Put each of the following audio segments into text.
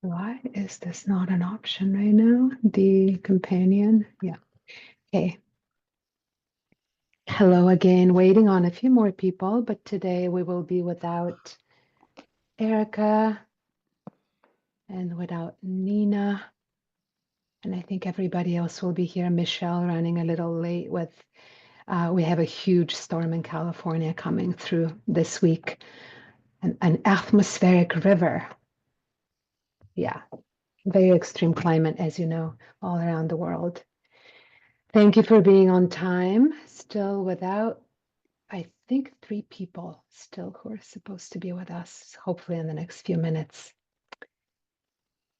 Why is this not an option right now? The companion. Yeah. Okay. Hello again. Waiting on a few more people, but today we will be without Erica and without Nina. And I think everybody else will be here. Michelle running a little late with, we have a huge storm in California coming through this week, an atmospheric river. Yeah, very extreme climate, as you know, all around the world. Thank you for being on time. Still without, I think, 3 people still who are supposed to be with us, hopefully in the next few minutes.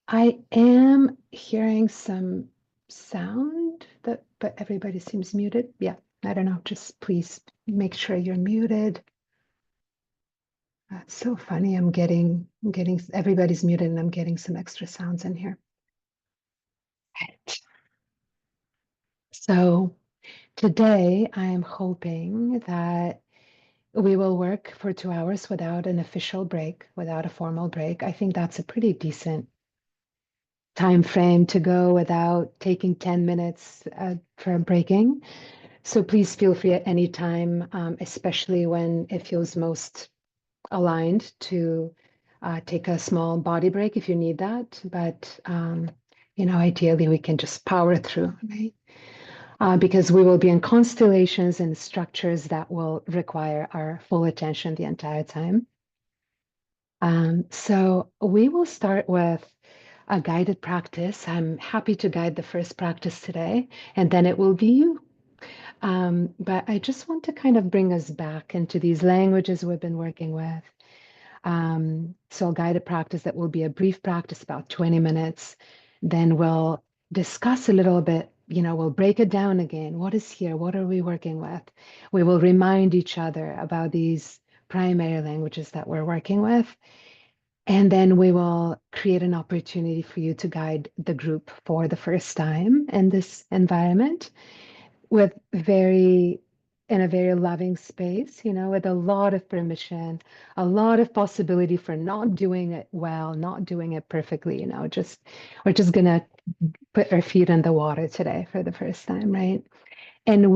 I am hearing some sound that, but everybody seems muted. Yeah, I don't know. Just please make sure you're muted. That's so funny. I'm getting everybody's muted and I'm getting some extra sounds in here. Right. So today I am hoping that we will work for 2 hours without an official break, without a formal break. I think that's a pretty decent time frame to go without taking 10 minutes for breaking. So please feel free at any time, especially when it feels most aligned, to take a small body break if you need that. But ideally we can just power through, right? Because we will be in constellations and structures that will require our full attention the entire time. So we will start with a guided practice. I'm happy to guide the first practice today, and then it will be you. But I just want to kind of bring us back into these languages we've been working with. So I'll guide a practice that will be a brief practice, about 20 minutes. Then we'll discuss a little bit, we'll break it down again. What is here? What are we working with? We will remind each other about these primary languages that we're working with. And then we will create an opportunity for you to guide the group for the first time in this environment with in a very loving space, with a lot of permission, a lot of possibility for not doing it well, not doing it perfectly, we're just gonna put our feet in the water today for the first time, right? And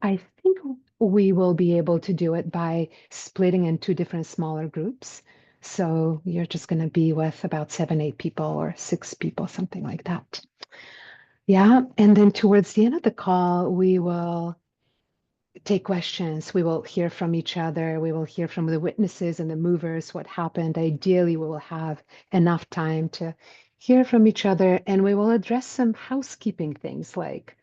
I think we will be able to do it by splitting in 2 different smaller groups. So you're just going to be with about 7, 8 people or 6 people, something like that. Yeah. And then towards the end of the call, we will take questions. We will hear from each other. We will hear from the witnesses and the movers what happened. Ideally, we will have enough time to hear from each other, and we will address some housekeeping things like,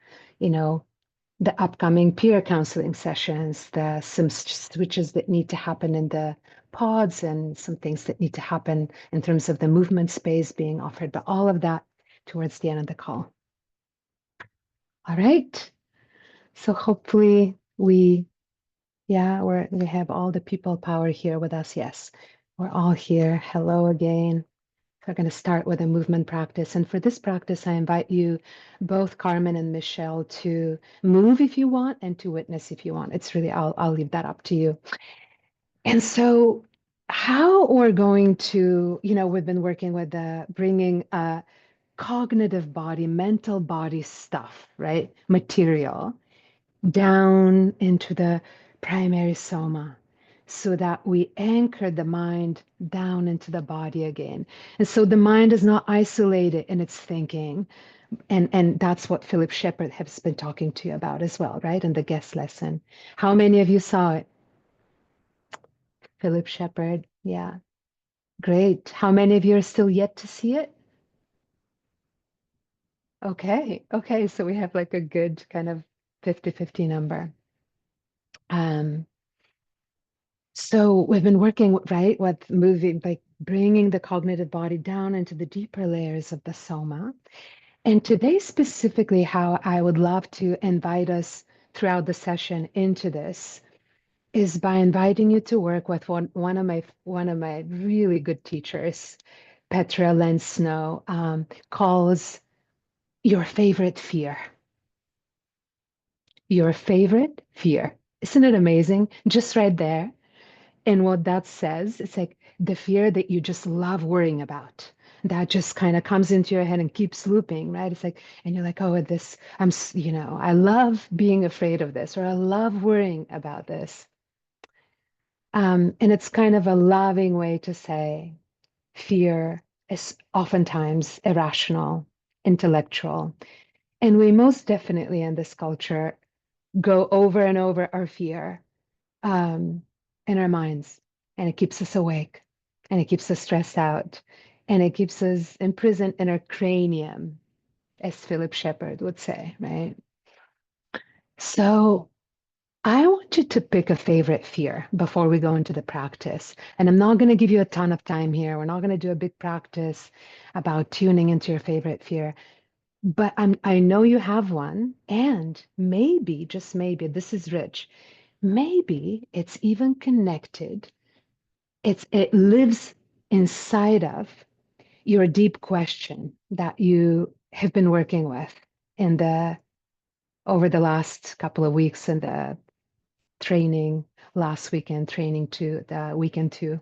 the upcoming peer counseling sessions, some switches that need to happen in the pods, and some things that need to happen in terms of the movement space being offered, but all of that towards the end of the call. All right. So hopefully we have all the people power here with us. Yes, we're all here. Hello again. We're going to start with a movement practice. And for this practice, I invite you, both Carmen and Michelle, to move if you want and to witness if you want. It's really, I'll leave that up to you. And so how we're going to, we've been working with bringing cognitive body, mental body stuff, right? Material down into the primary soma, so that we anchor the mind down into the body again. And so the mind is not isolated in its thinking. And that's what Philip Shepard has been talking to you about as well, right? In the guest lesson. How many of you saw it? Philip Shepard. Yeah. Great. How many of you are still yet to see it? Okay. Okay. So we have like a good kind of 50-50 number. So we've been working, right, with moving, like bringing the cognitive body down into the deeper layers of the soma. And today, specifically, how I would love to invite us throughout the session into this is by inviting you to work with one of my really good teachers, Petra Len Snow, calls your favorite fear. Your favorite fear. Isn't it amazing? Just right there. And what that says, it's like the fear that you just love worrying about, that just kind of comes into your head and keeps looping, right? It's like, and you're like, oh, this, I love being afraid of this, or I love worrying about this. And it's kind of a loving way to say fear is oftentimes irrational, intellectual. And we most definitely in this culture go over and over our fear um, in our minds, and it keeps us awake, and it keeps us stressed out, and it keeps us imprisoned in our cranium, as Philip Shepard would say, right? So I want you to pick a favorite fear before we go into the practice. And I'm not going to give you a ton of time here. We're not going to do a big practice about tuning into your favorite fear. But I know you have one. And maybe, just maybe, this is rich. Maybe it's even connected. It lives inside of your deep question that you have been working with in the over the last couple of weeks in the training last weekend, training to the weekend two.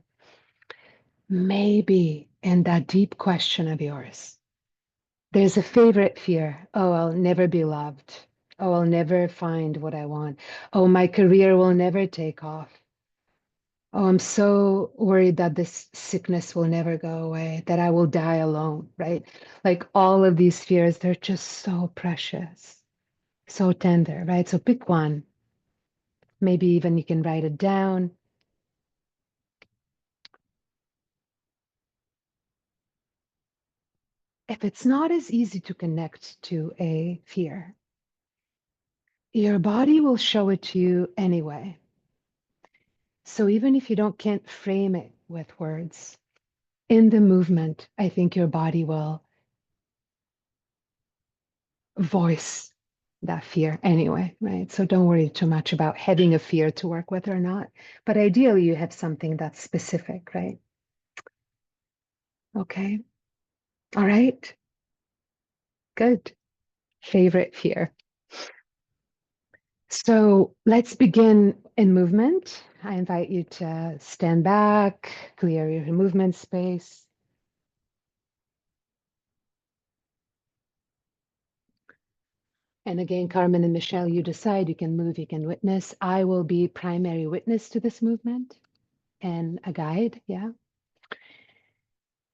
Maybe in that deep question of yours, there's a favorite fear. Oh, I'll never be loved. Oh, I'll never find what I want. Oh, my career will never take off. Oh, I'm so worried that this sickness will never go away, that I will die alone, right? Like all of these fears, they're just so precious, so tender, right? So pick one. Maybe even you can write it down. If it's not as easy to connect to a fear, your body will show it to you anyway. So even if you can't frame it with words, in the movement, I think your body will voice that fear anyway, right? So don't worry too much about having a fear to work with or not. But ideally, you have something that's specific, right? Okay. All right. Good. Favorite fear. So let's begin in movement. I invite you to stand back, clear your movement space. And again, Carmen and Michelle, you decide, you can move, you can witness. I will be primary witness to this movement and a guide, yeah.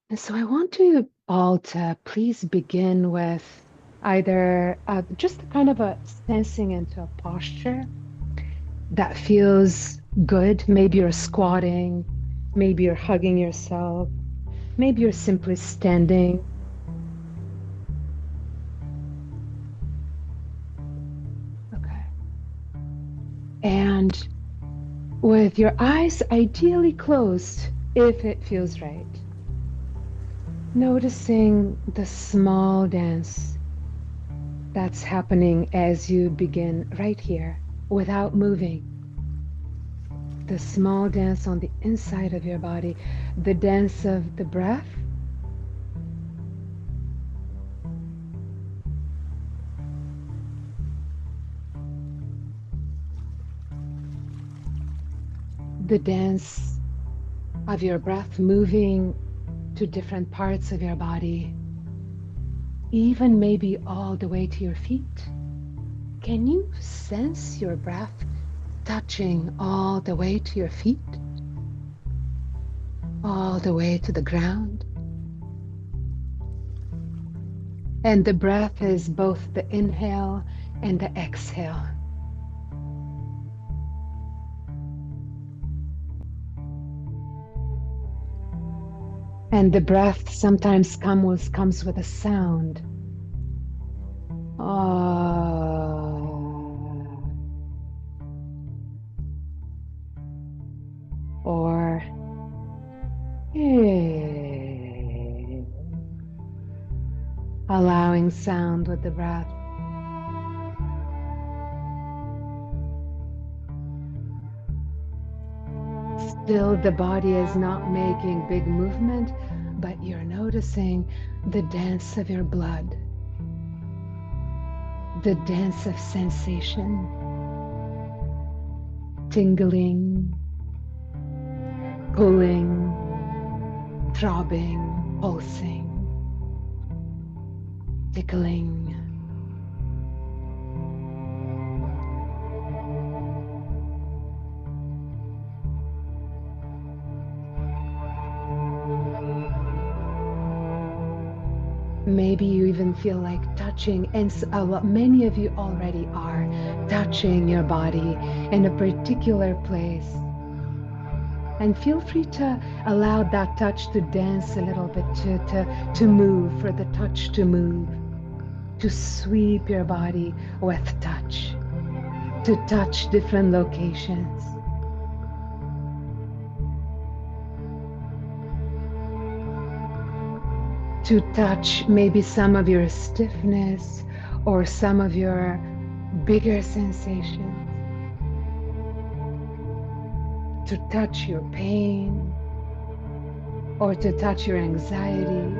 And so I want you all to please begin with either just kind of a sensing into a posture that feels good. Maybe you're squatting, maybe you're hugging yourself, maybe you're simply standing. Okay. And with your eyes ideally closed, if it feels right, noticing the small dance that's happening as you begin right here without moving. The small dance on the inside of your body, the dance of the breath, the dance of your breath moving to different parts of your body, even maybe all the way to your feet. Can you sense your breath touching all the way to your feet, all the way to the ground? And the breath is both the inhale and the exhale. And the breath sometimes comes with a sound. Or allowing sound with the breath. Still, the body is not making big movement, but you're noticing the dance of your blood, the dance of sensation, tingling, pulling, throbbing, pulsing. tickling. Maybe you even feel like touching, and many of you already are touching your body in a particular place. And feel free to allow that touch to dance a little bit, to move, for the touch to move, to sweep your body with touch, to touch different locations. To touch maybe some of your stiffness or some of your bigger sensations. To touch your pain or to touch your anxiety.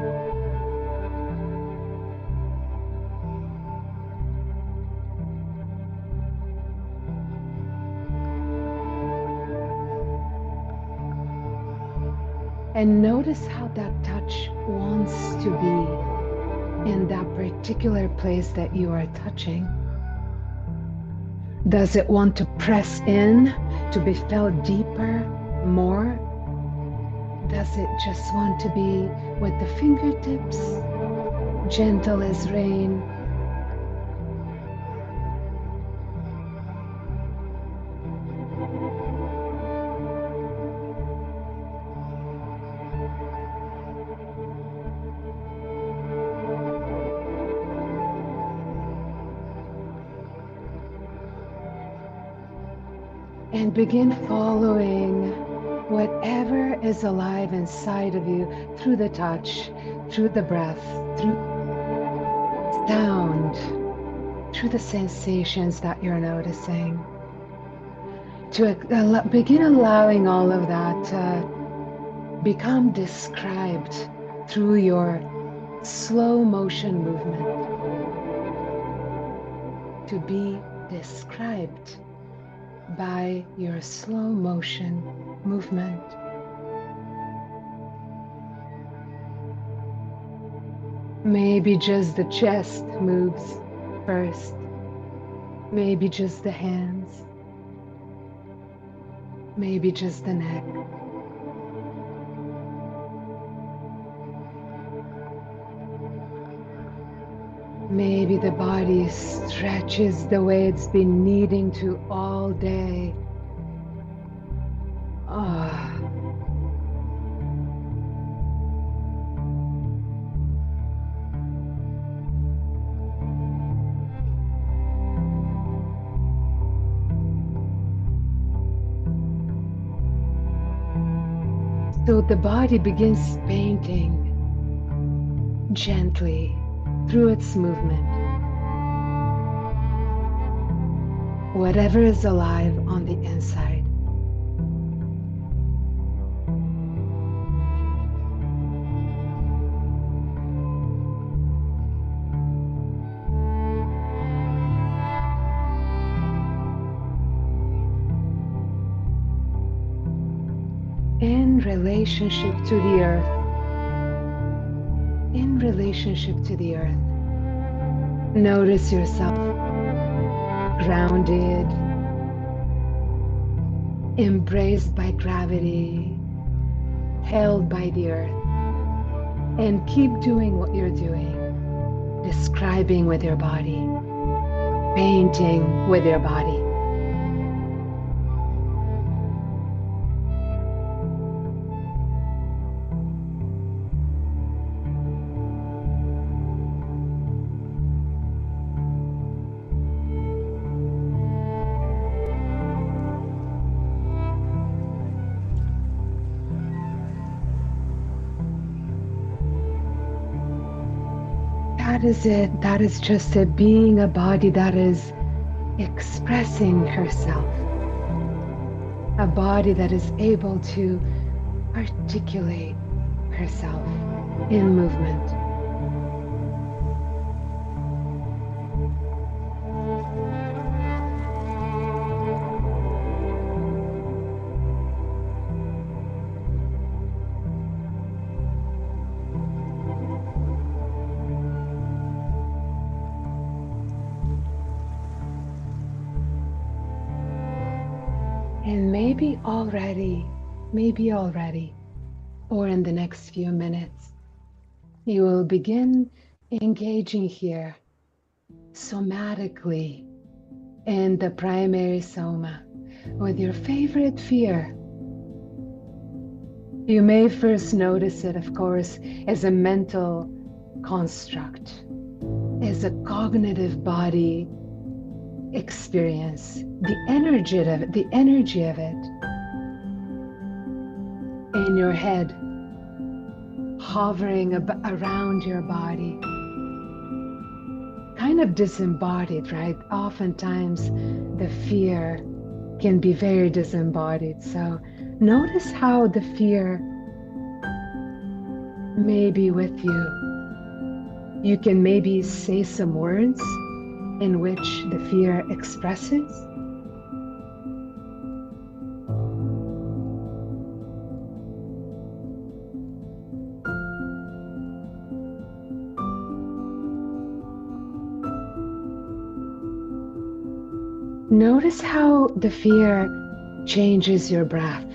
And notice how that touch wants to be in that particular place that you are touching. Does it want to press in to be felt deeper, more? Does it just want to be with the fingertips, gentle as rain? And begin following whatever is alive inside of you through the touch, through the breath, through sound, through the sensations that you're noticing. To begin allowing all of that to become described through your slow motion movement. To be described by your slow motion movement. Maybe just the chest moves first. Maybe just the hands. Maybe just the neck. Maybe the body stretches the way it's been needing to all day. Ah. So the body begins painting gently through its movement whatever is alive on the inside. In relationship to the earth, in relationship to the earth, notice yourself grounded, embraced by gravity, held by the earth, and keep doing what you're doing, describing with your body, painting with your body. That is it. That is just it. Being a body that is expressing herself. A body that is able to articulate herself in movement. maybe already, or in the next few minutes, you will begin engaging here somatically in the primary soma with your favorite fear. You may first notice it, of course, as a mental construct, as a cognitive body experience, the energy of it in your head, hovering around your body, kind of disembodied, right? Oftentimes the fear can be very disembodied. So notice how the fear may be with you. You can maybe say some words in which the fear expresses. Notice how the fear changes your breath.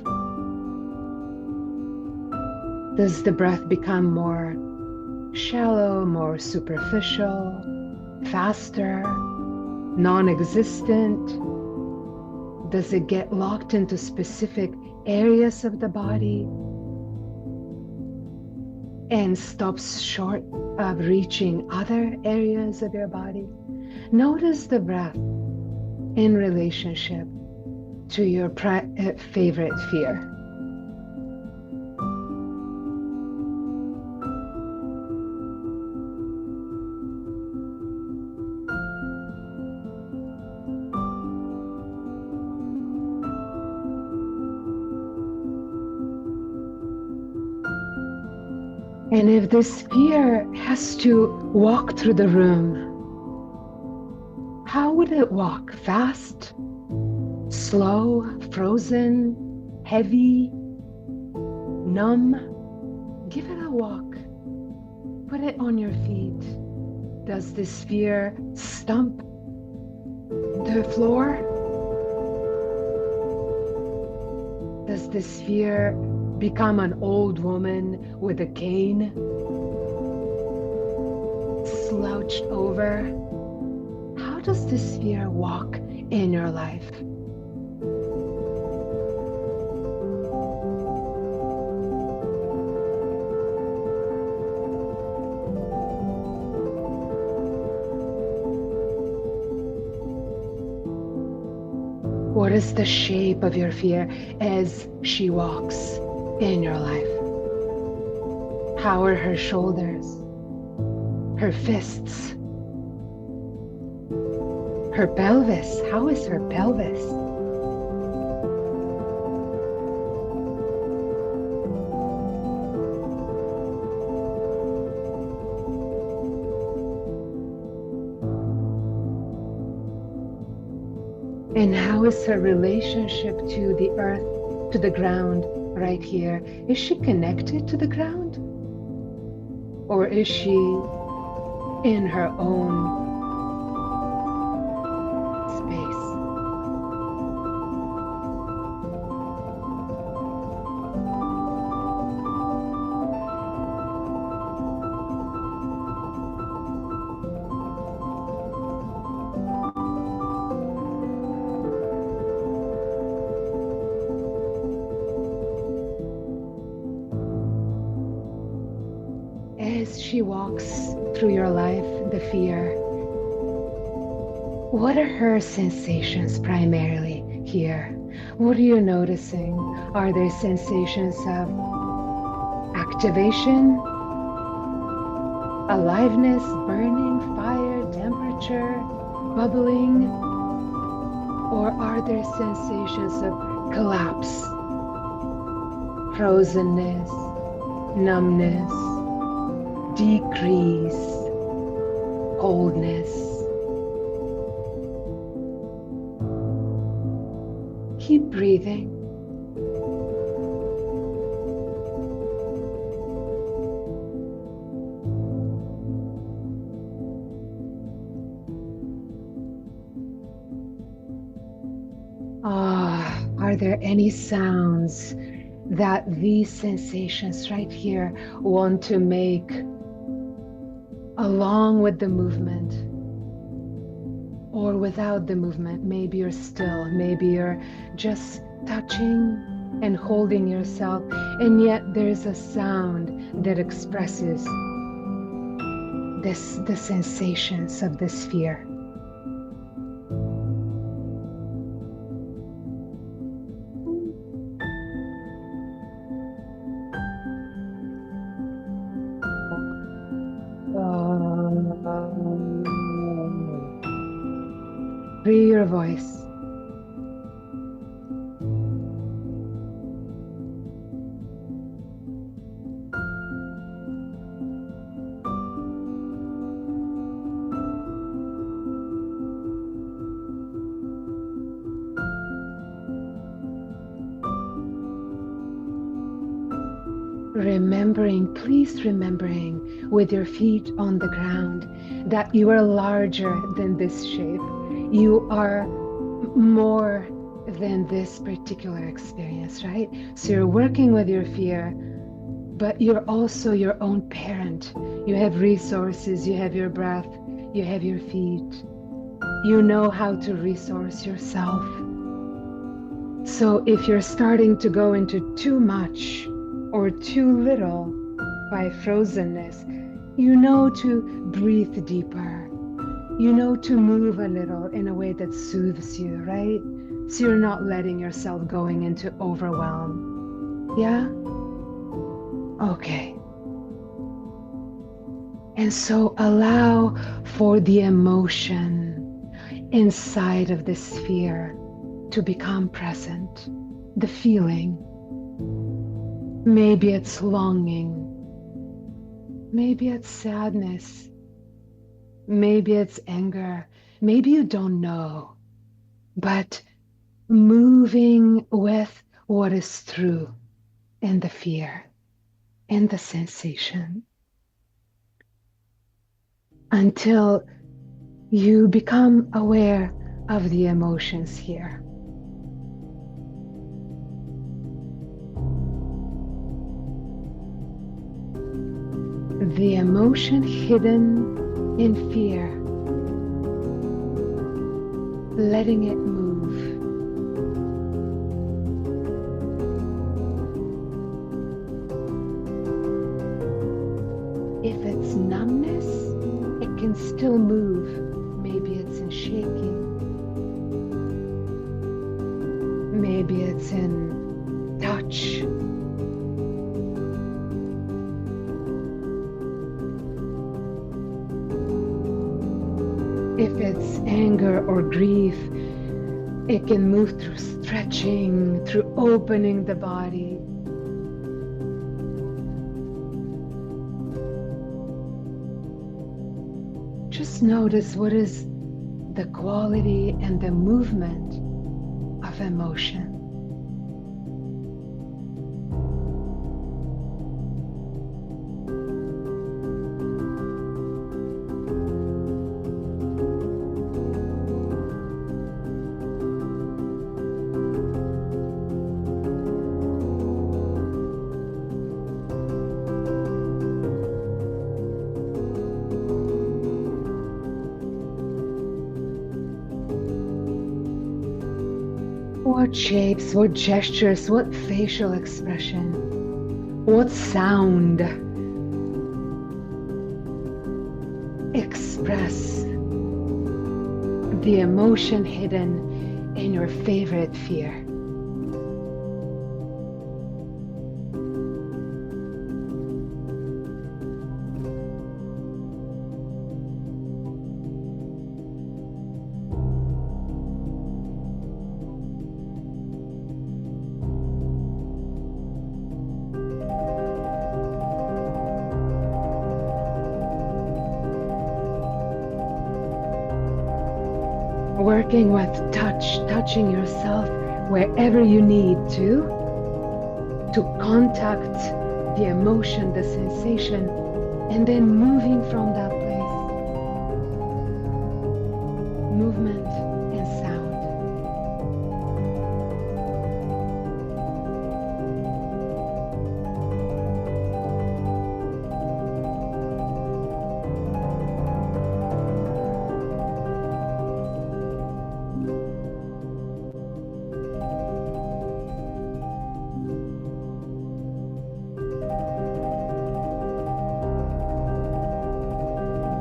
Does the breath become more shallow, more superficial, faster, non-existent? Does it get locked into specific areas of the body and stops short of reaching other areas of your body? Notice the breath in relationship to your favorite fear. And if this fear has to walk through the room, how would it walk? Fast, slow, frozen, heavy, numb? Give it a walk. Put it on your feet. Does this fear stump the floor? Does this fear become an old woman with a cane, slouched over? How does this fear walk in your life? What is the shape of your fear as she walks in your life? How are her shoulders, her fists, her pelvis? How is her pelvis? And how is her relationship to the earth, to the ground right here? Is she connected to the ground? Or is she in her own space? As she walks through your life, the fear, what are her sensations primarily here? What are you noticing? Are there sensations of activation, aliveness, burning, fire, temperature, bubbling? Or are there sensations of collapse, frozenness, numbness, decrease, coldness? Keep breathing. Are Are there any sounds that these sensations right here want to make along with the movement or without the movement? Maybe you're still, maybe you're just touching and holding yourself, and yet there's a sound that expresses the sensations of the sphere. Free your voice. Remembering, please remembering with your feet on the ground that you are larger than this shape. You are more than this particular experience, right? So you're working with your fear, but you're also your own parent. You have resources, you have your breath, you have your feet. You know how to resource yourself. So if you're starting to go into too much or too little by frozenness, you know to breathe deeper. You know to move a little in a way that soothes you, right? So you're not letting yourself going into overwhelm. Yeah? Okay. And so allow for the emotion inside of the sphere to become present. The feeling. Maybe it's longing. Maybe it's sadness. Maybe it's anger. Maybe you don't know. But moving with what is true in the fear, in the sensation, until you become aware of the emotions here. The emotion hidden in fear, letting it move. If it's numbness, it can still move. Maybe it's in shaking. Maybe it's in touch. If it's anger or grief, it can move through stretching, through opening the body. Just notice what is the quality and the movement of emotion. What shapes, what gestures, what facial expression, what sound express the emotion hidden in your favorite fear. Working with touching yourself wherever you need to contact the emotion, the sensation, and then moving from that place. Movement and sound.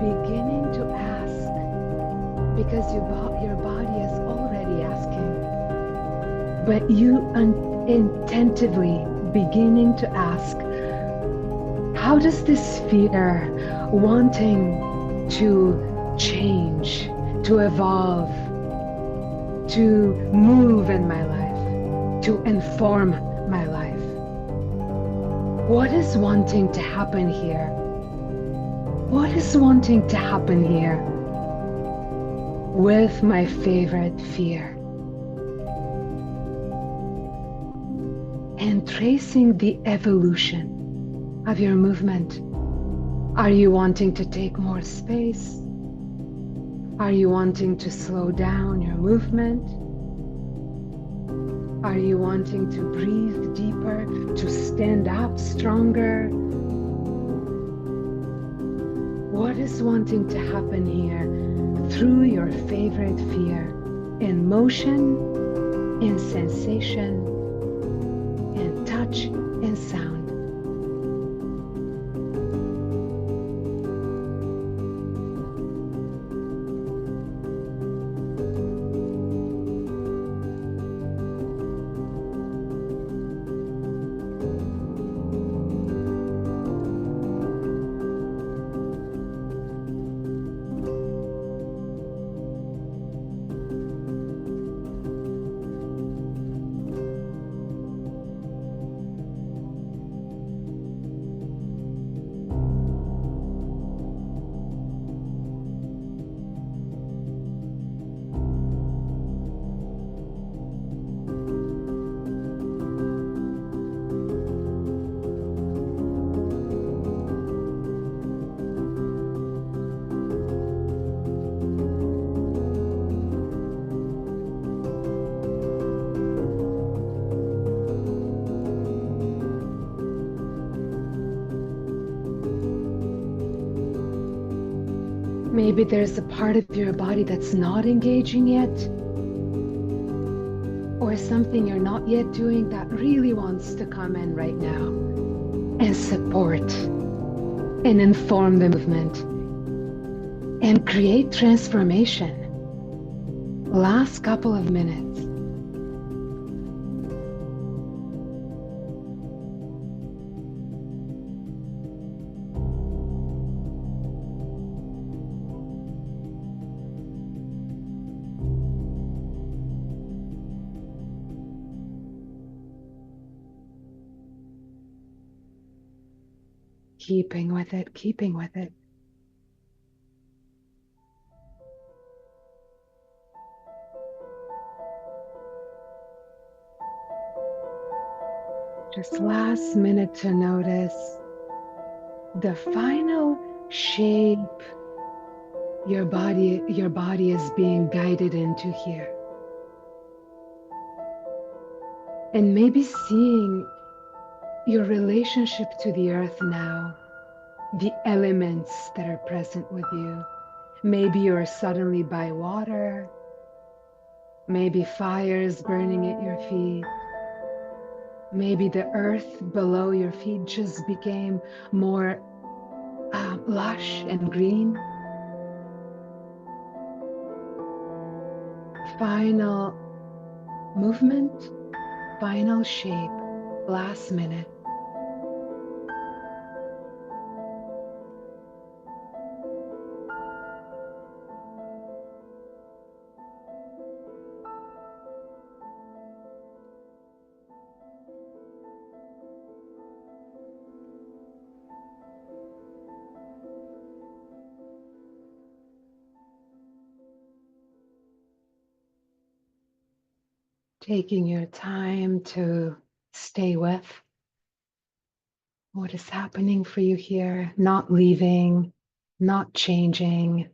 beginning to ask because your body is already asking, but you intentively beginning to ask, how does this fear wanting to change, to evolve, to move in my life, to inform my life? What is wanting to happen here? What is wanting to happen here with my favorite fear? And tracing the evolution of your movement. Are you wanting to take more space? Are you wanting to slow down your movement? Are you wanting to breathe deeper, to stand up stronger? What is wanting to happen here through your favorite fear? In motion, in sensation, in touch, in sound. Maybe there's a part of your body that's not engaging yet, or something you're not yet doing that really wants to come in right now and support and inform the movement and create transformation. Last couple of minutes. Keeping with it, keeping with it. Just last minute to notice the final shape your body is being guided into here. And maybe seeing your relationship to the earth now, the elements that are present with you. Maybe you're suddenly by water. Maybe fire is burning at your feet. Maybe the earth below your feet just became more lush and green. Final movement, final shape, last minute. Taking your time to stay with what is happening for you here, not leaving, not changing,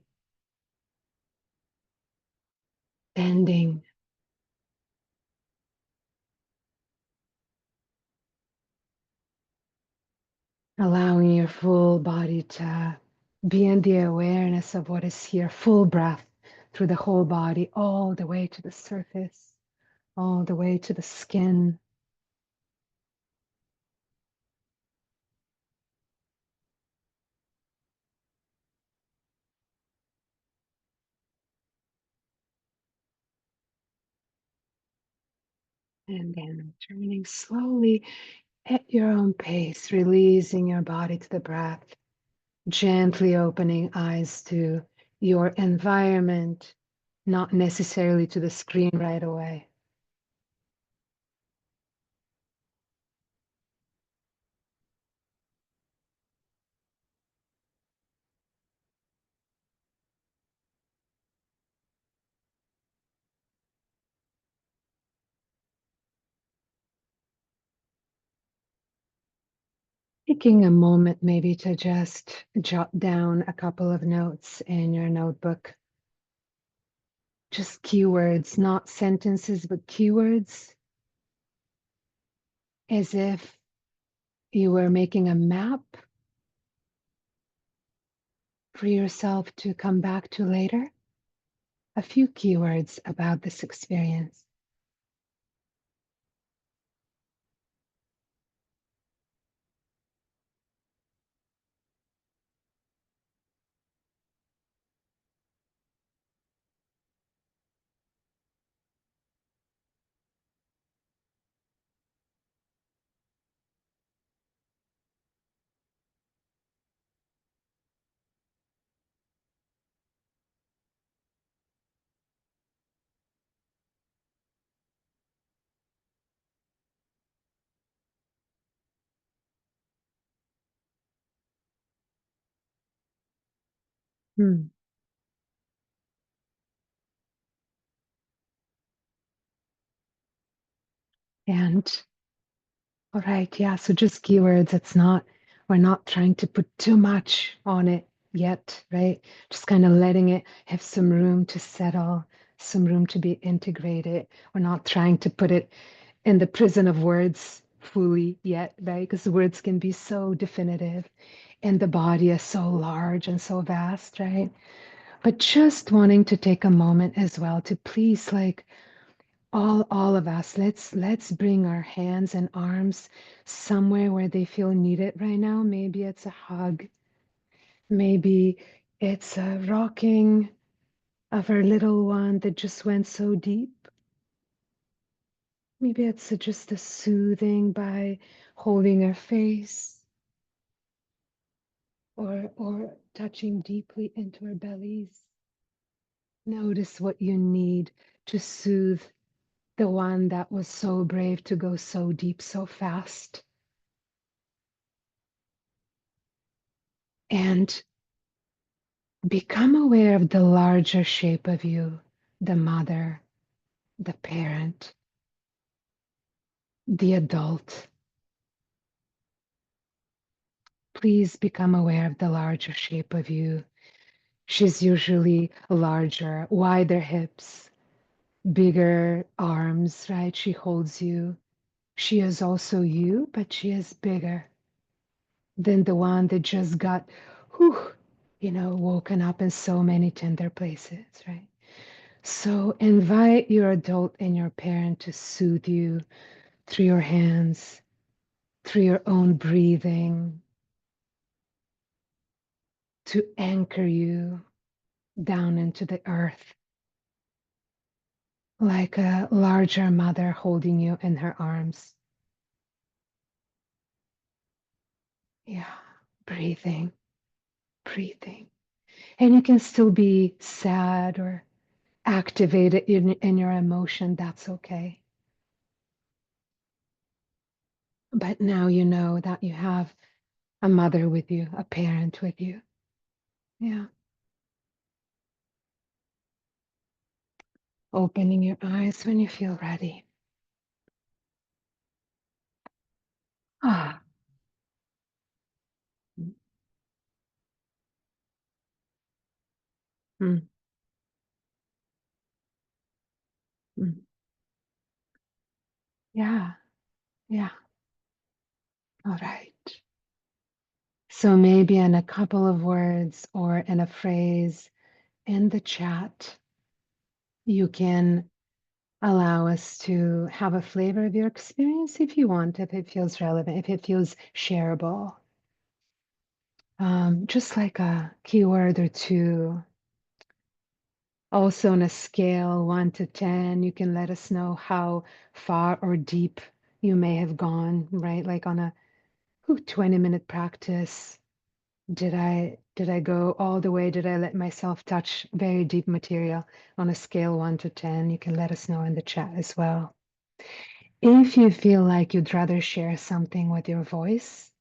bending. Allowing your full body to be in the awareness of what is here, full breath through the whole body, all the way to the surface, all the way to the skin. And then turning slowly at your own pace, releasing your body to the breath, gently opening eyes to your environment, not necessarily to the screen right away. Taking a moment maybe to just jot down a couple of notes in your notebook. Just keywords, not sentences, but keywords, as if you were making a map for yourself to come back to later. A few keywords about this experience. Hmm. And all right, yeah, so just keywords. We're not trying to put too much on it yet, right? Just kind of letting it have some room to settle, some room to be integrated. We're not trying to put it in the prison of words fully yet, right? Because the words can be so definitive and the body is so large and so vast, right? But just wanting to take a moment as well to please, like, all of us, let's bring our hands and arms somewhere where they feel needed right now. Maybe it's a hug, maybe it's a rocking of our little one that just went so deep. Maybe it's just a soothing by holding her face, or touching deeply into our bellies. Notice what you need to soothe the one that was so brave to go so deep so fast. And become aware of the larger shape of you, the mother, the parent, the adult. Please become aware of the larger shape of you. She's usually larger, wider hips, bigger arms, right? She holds you. She is also you, but she is bigger than the one that just got, whew, woken up in so many tender places, right? So invite your adult and your parent to soothe you through your hands, through your own breathing, to anchor you down into the earth, like a larger mother holding you in her arms. Yeah, breathing, breathing. And you can still be sad or activated in your emotion. That's okay. But now you know that you have a mother with you, a parent with you. Yeah. Opening your eyes when you feel ready. Ah. Mm, mm. Yeah, yeah. All right. So maybe in a couple of words or in a phrase in the chat, you can allow us to have a flavor of your experience if you want, if it feels relevant, if it feels shareable. Just like a keyword or two Also, on a scale 1 to 10, you can let us know how far or deep you may have gone, right? Like on a 20-minute practice. Did I go all the way? Did I let myself touch very deep material on a scale 1 to 10? You can let us know in the chat as well. If you feel like you'd rather share something with your voice,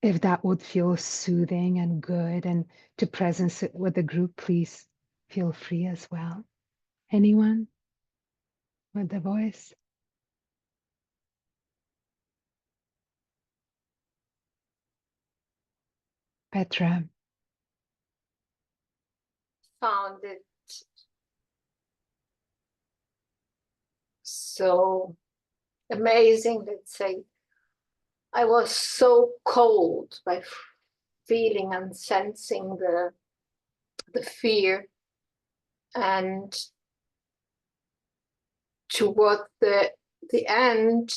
if that would feel soothing and good and to presence it with the group, please feel free as well. Anyone with the voice? Petra. Found it so amazing. Let's say I was so cold by feeling and sensing the fear, and toward the end,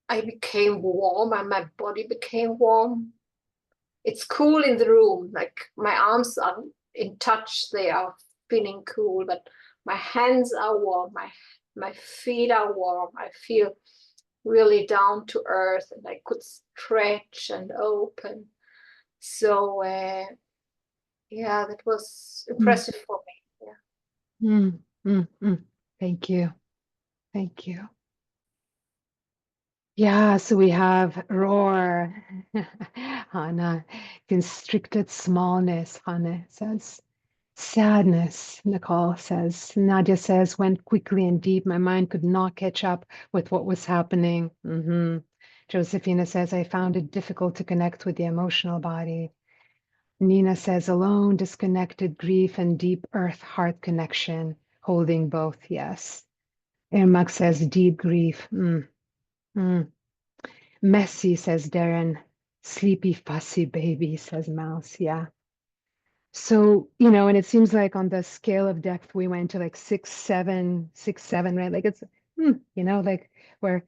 I became warm and my body became warm. It's cool in the room, like my arms are in touch, they are feeling cool, but my hands are warm, my feet are warm. I feel really down to earth and I could stretch and open. So yeah, that was Mm, impressive for me. Yeah. mm, mm. Thank you. Thank you. Yeah, so we have roar. Hannah, constricted smallness, Hannah says. Sadness, Nicole says. Nadia says, went quickly and deep. My mind could not catch up with what was happening. Josephina says, I found it difficult to connect with the emotional body. Nina says, alone, disconnected, grief, and deep earth heart connection, holding both. Yes. Irmak says, deep grief. Mm. Messy, says Darren. Sleepy, fussy baby, says Mouse. Yeah. So, and it seems like on the scale of depth, we went to like 6, 7, 6, 7, right? Like it's, like we're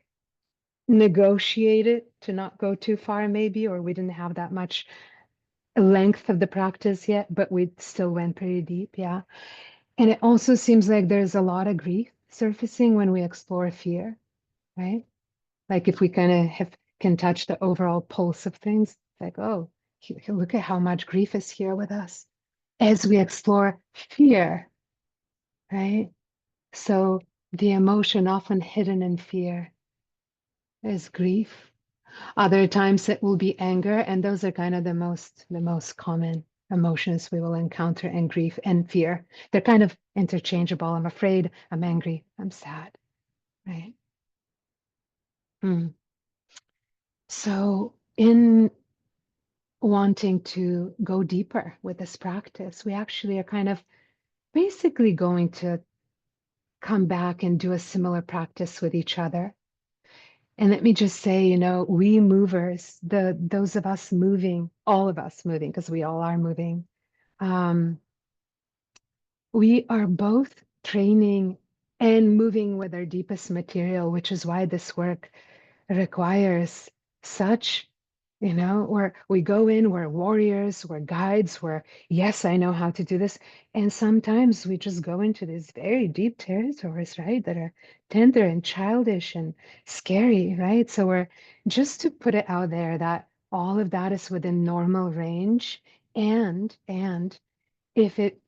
negotiated to not go too far, maybe, or we didn't have that much length of the practice yet, but we still went pretty deep. Yeah. And it also seems like there's a lot of grief surfacing when we explore fear, right? Like if we kind of can touch the overall pulse of things, like, oh, look at how much grief is here with us as we explore fear, right? So the emotion often hidden in fear is grief. Other times it will be anger, and those are kind of the most common emotions we will encounter in grief and fear. They're kind of interchangeable. I'm afraid, I'm angry, I'm sad, right? Mm. So in wanting to go deeper with this practice, we actually are kind of basically going to come back and do a similar practice with each other. And let me just say, we movers, those of us moving, all of us moving, because we all are moving, um, we are both training and moving with our deepest material, which is why this work requires such, where we go in, we're warriors, we're guides, yes, I know how to do this. And sometimes we just go into these very deep territories, right, that are tender and childish and scary, right? So we're just to put it out there that all of that is within normal range. And if it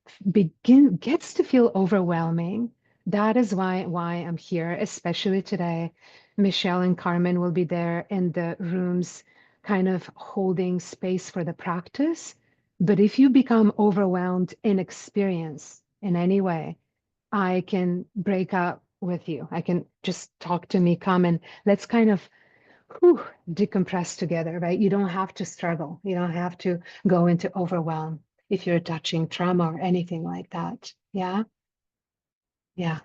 gets to feel overwhelming, that is why I'm here, especially today. Michelle and Carmen will be there in the rooms, kind of holding space for the practice. But if you become overwhelmed in experience in any way, I can break up with you. I can just talk to me, come and let's kind of whew, decompress together, right? You don't have to struggle. You don't have to go into overwhelm if you're touching trauma or anything like that. Yeah. Yeah.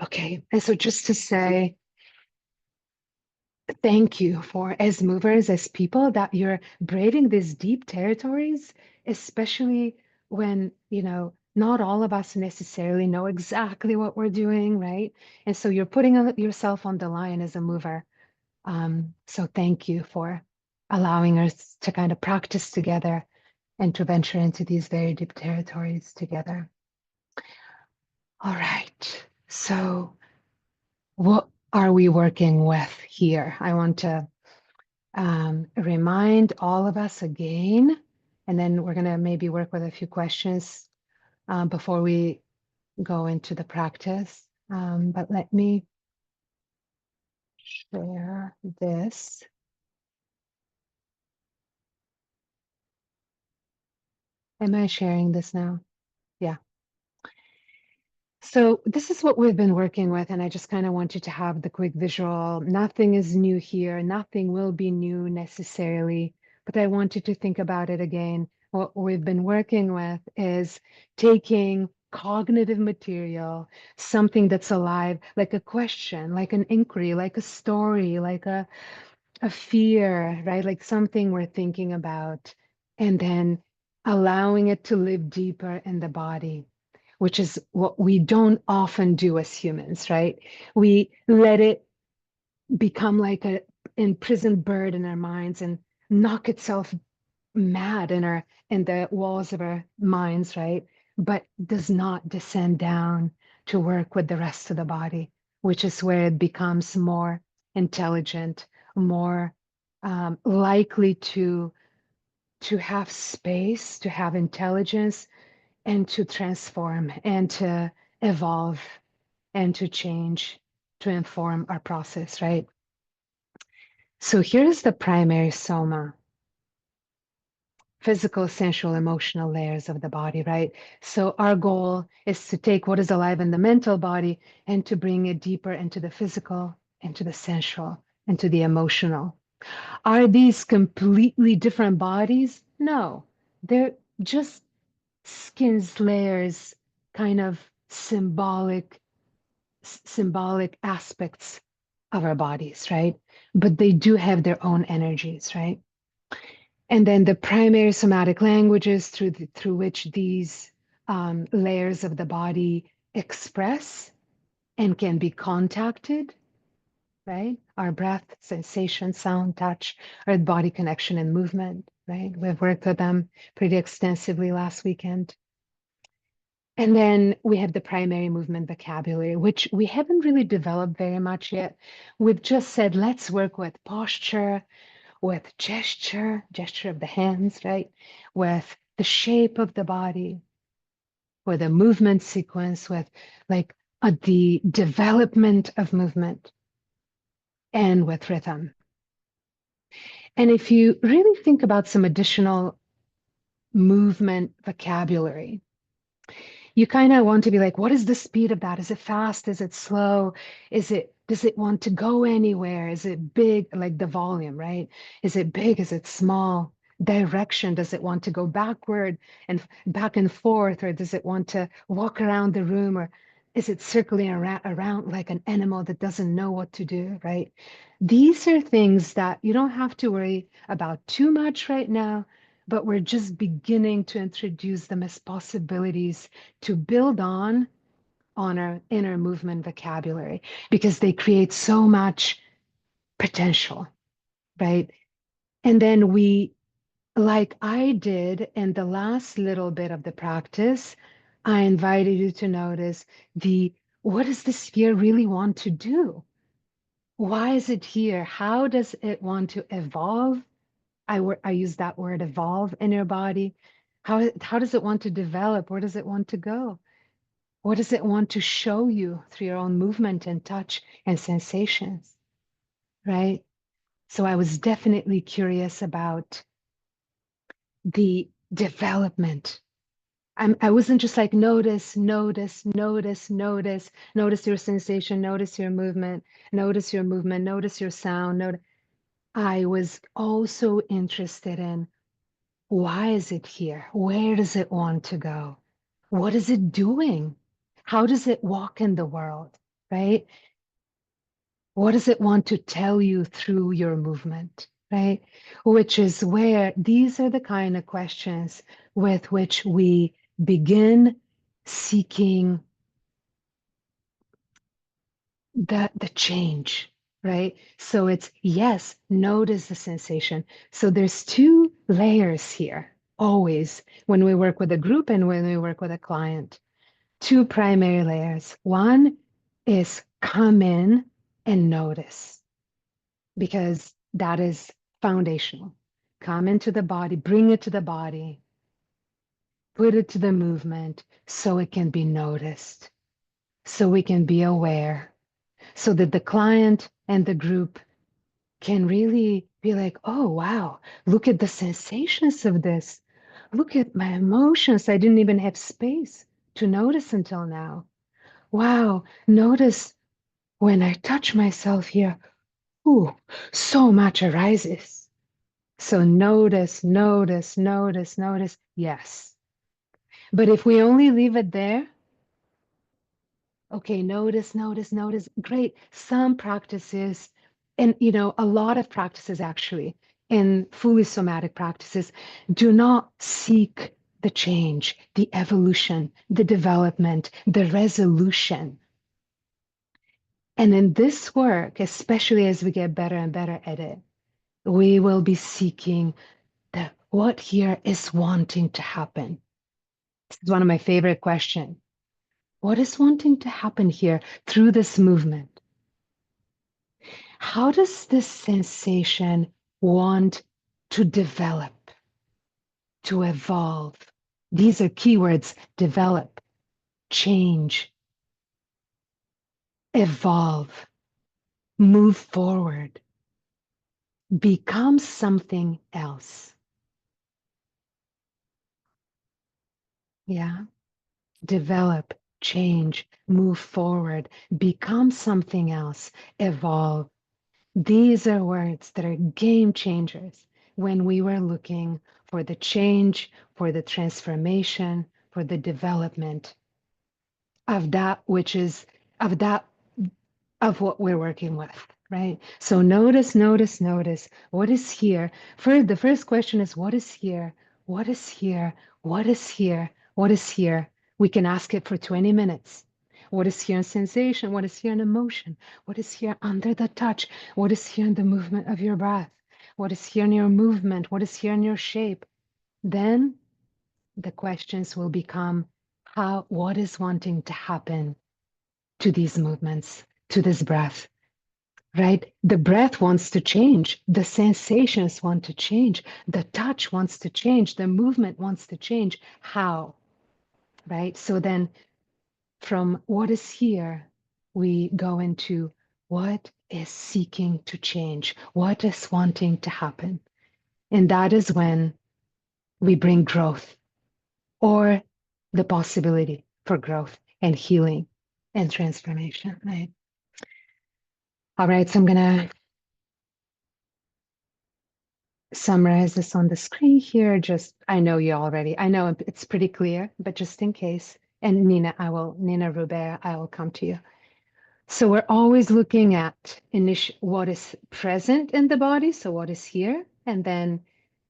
Okay. And so just to say thank you for as movers, as people that you're braving these deep territories, especially when, not all of us necessarily know exactly what we're doing, right? And so you're putting yourself on the line as a mover. So thank you for allowing us to kind of practice together and to venture into these very deep territories together. All right. So, what are we working with here? I want to remind all of us again, and then we're going to maybe work with a few questions before we go into the practice. But let me share this. Am I sharing this now? Yeah. So this is what we've been working with, and I just kind of want you to have the quick visual. Nothing is new here. Nothing will be new necessarily, but I want you to think about it again. What we've been working with is taking cognitive material, something that's alive, like a question, like an inquiry, like a story, like a fear, right? Like something we're thinking about, and then allowing it to live deeper in the body, which is what we don't often do as humans, right? We let it become like a imprisoned bird in our minds and knock itself mad in the walls of our minds, right? But does not descend down to work with the rest of the body, which is where it becomes more intelligent, more likely to have space, to have intelligence, and to transform and to evolve and to change, to inform our process, right? So here's the primary soma: physical, sensual, emotional layers of the body, right? So our goal is to take what is alive in the mental body and to bring it deeper into the physical, into the sensual, into the emotional. Are these completely different bodies? No, they're just skin's layers, kind of symbolic aspects of our bodies, right? But they do have their own energies, right? And then the primary somatic languages through which these layers of the body express and can be contacted, right? Our breath, sensation, sound, touch, our body connection and movement, right? We've worked with them pretty extensively last weekend. And then we have the primary movement vocabulary, which we haven't really developed very much yet. We've just said, let's work with posture, with gesture of the hands, right? With the shape of the body, with a movement sequence, with like the development of movement, and with rhythm. And if you really think about some additional movement vocabulary, you kind of want to be like, what is the speed of that? Is it fast? Is it slow? Does it want to go anywhere? Is it big, like the volume, right? Is it big? Is it small? Direction, does it want to go backward and back and forth, or does it want to walk around the room, or is it circling around like an animal that doesn't know what to do, right? These are things that you don't have to worry about too much right now, but we're just beginning to introduce them as possibilities to build on our inner movement vocabulary, because they create so much potential, right? And then we, like I did in the last little bit of the practice, I invited you to notice what does the sphere really want to do? Why is it here? How does it want to evolve? I use that word, evolve, in your body. How does it want to develop? Where does it want to go? What does it want to show you through your own movement and touch and sensations, right? So I was definitely curious about the development. I wasn't just like notice, notice, notice, notice, notice your sensation, notice your movement, notice your movement, notice your sound. I was also interested in, why is it here? Where does it want to go? What is it doing? How does it walk in the world, right? What does it want to tell you through your movement, right? Which is where these are the kind of questions with which we begin seeking the change, right? So it's, yes, notice the sensation. So there's two layers here. always, when we work with a group and when we work with a client. Two primary layers. One is come in and notice, because that is foundational. Come into the body, bring it to the body, put it to the movement so it can be noticed, so we can be aware, so that the client and the group can really be like, oh, wow, look at the sensations of this. Look at my emotions. I didn't even have space to notice until now. Wow, notice when I touch myself here, ooh, so much arises. So notice, notice, notice, notice. Yes. But if we only leave it there, okay, notice, notice, notice. Great. Some practices, and a lot of practices actually, in fully somatic practices, do not seek the change, the evolution, the development, the resolution. And in this work, especially as we get better and better at it, we will be seeking the what here is wanting to happen. This is one of my favorite questions. What is wanting to happen here through this movement? How does this sensation want to develop, to evolve? These are keywords: develop, change, evolve, move forward, become something else. Yeah. Develop, change, move forward, become something else, evolve. These are words that are game changers when we were looking for the change, for the transformation, for the development of that which is, of that, of what we're working with, right? So notice, notice, notice what is here. The first question is, what is here? What is here? What is here? What is here? We can ask it for 20 minutes. What is here in sensation? What is here in emotion? What is here under the touch? What is here in the movement of your breath? What is here in your movement? What is here in your shape? Then the questions will become, what is wanting to happen to these movements, to this breath? Right? The breath wants to change. The sensations want to change. The touch wants to change. The movement wants to change. How? Right? So then from what is here, we go into what is seeking to change, what is wanting to happen. And that is when we bring growth, or the possibility for growth and healing and transformation. Right? All right. So I'm going to summarize this on the screen here. I know you already, I know it's pretty clear, but just in case. And Nina Rubert, I will come to you. So we're always looking at what is present in the body, so what is here, and then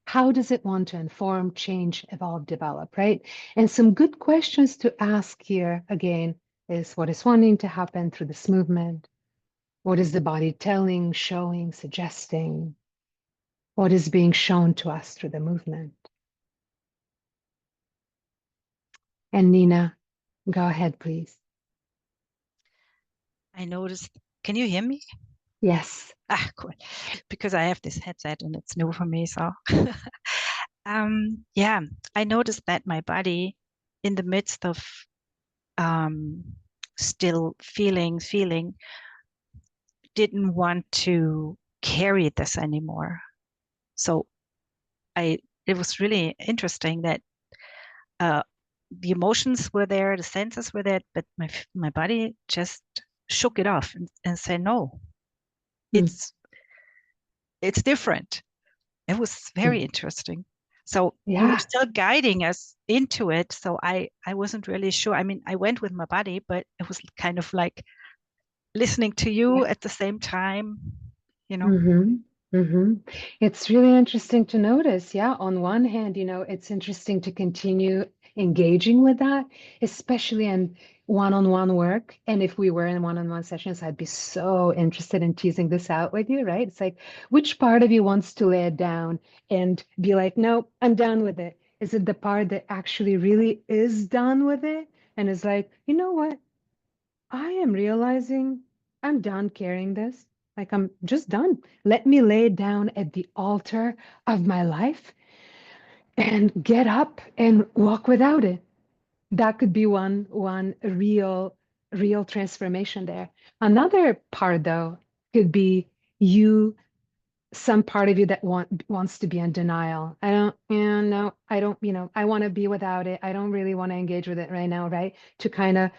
how does it want to inform, change, evolve, develop, right? And some good questions to ask here again is, what is wanting to happen through this movement? What is the body telling, showing, suggesting? What is being shown to us through the movement? And Nina, go ahead, please. I noticed, can you hear me? Yes. Ah, cool. Because I have this headset and it's new for me. So, yeah, I noticed that my body, in the midst of um, still feeling, didn't want to carry this anymore. So it was really interesting that uh, the emotions were there, the senses were there, but my body just shook it off and said, no, Mm. it's different. It was very Mm. interesting. So you were Yeah. still guiding us into it. So I wasn't really sure. I mean, I went with my body, but it was kind of like listening to you Yeah. at the same time, you know. Mm-hmm. Mm-hmm. It's really interesting to notice. Yeah. On one hand, it's interesting to continue engaging with that, especially in one-on-one work. And if we were in one-on-one sessions, I'd be so interested in teasing this out with you, right? It's like, which part of you wants to lay it down and be like, no, I'm done with it. Is it the part that actually really is done with it and is like, you know what? I am realizing I'm done carrying this. Like I'm just done. Let me lay it down at the altar of my life and get up and walk without it. That could be one real transformation there. Another part though could be you some part of you that wants to be in denial. I don't, no, I don't, I want to be without it. I don't really want to engage with it right now, right? To kind of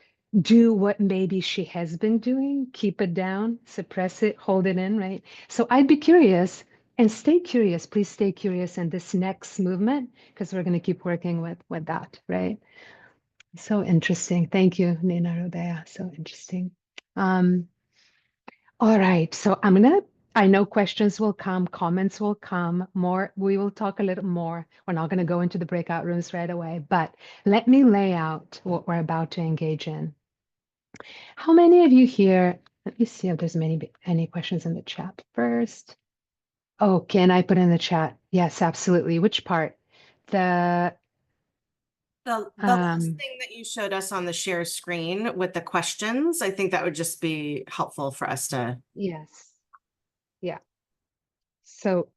do what maybe she has been doing, keep it down, suppress it, hold it in, right? So I'd be curious and stay curious. Please stay curious in this next movement because we're going to keep working with that, right? So interesting. Thank you, Nina Rodea. So interesting. Um, all right, so I know questions will come, comments will come, more, we will talk a little more. We're not going to go into the breakout rooms right away, but let me lay out what we're about to engage in. How many of you here, let me see if there's any questions in the chat first. Oh, can I put in the chat? Yes, absolutely. Which part? The The last thing that you showed us on the share screen with the questions, I think that would just be helpful for us to. yes. Yeah. So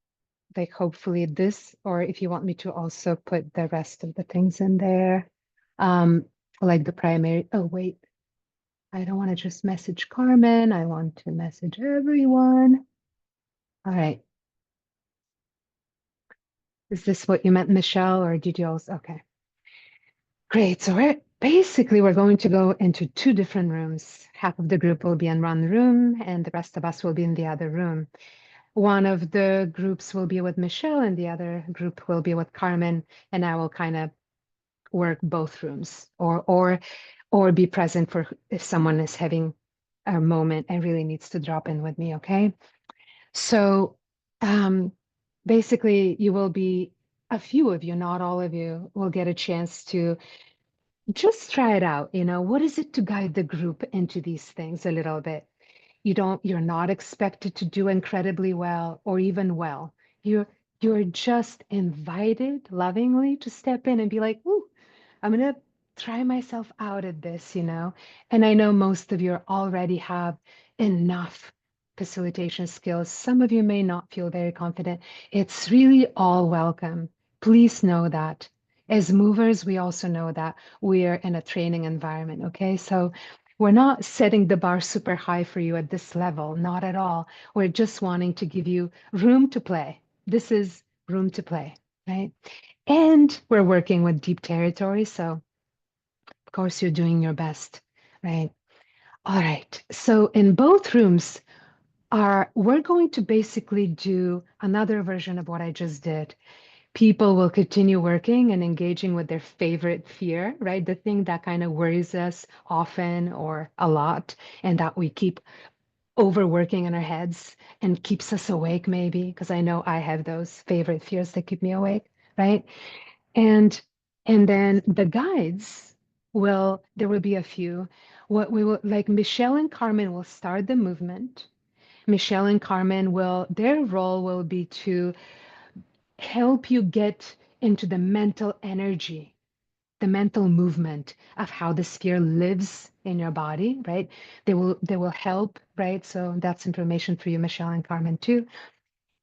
like hopefully this, or if you want me to also put the rest of the things in there, like the primary, oh wait, I don't want to just message Carmen. I want to message everyone. All right. Is this what you meant, Michelle, or did you also, okay. Great, so we're going to go into two different rooms. Half of the group will be in one room and the rest of us will be in the other room. One of the groups will be with Michelle and the other group will be with Carmen, and I will kind of work both rooms or be present for if someone is having a moment and really needs to drop in with me, okay? So basically you will be a few of you, not all of you, will get a chance to just try it out. What is it to guide the group into these things a little bit? You're not expected to do incredibly well or even well. You're just invited lovingly to step in and be like, ooh, I'm gonna try myself out at this, And I know most of you already have enough facilitation skills. Some of you may not feel very confident. It's really all welcome. Please know that. As movers, we also know that we're in a training environment, okay? So we're not setting the bar super high for you at this level, not at all. We're just wanting to give you room to play. This is room to play, right? And we're working with deep territory. So, of course, you're doing your best, right? All right. So, in both rooms, we're going to basically do another version of what I just did. People will continue working and engaging with their favorite fear, right? The thing that kind of worries us often or a lot, and that we keep overworking in our heads and keeps us awake, maybe, because I know I have those favorite fears that keep me awake, right? And then the guides there will be a few. What we will like Michelle and Carmen will start the movement. Michelle and Carmen their role will be to help you get into the mental energy, the mental movement of how the sphere lives in your body, right? They will help, right? So that's information for you, Michelle and Carmen, too.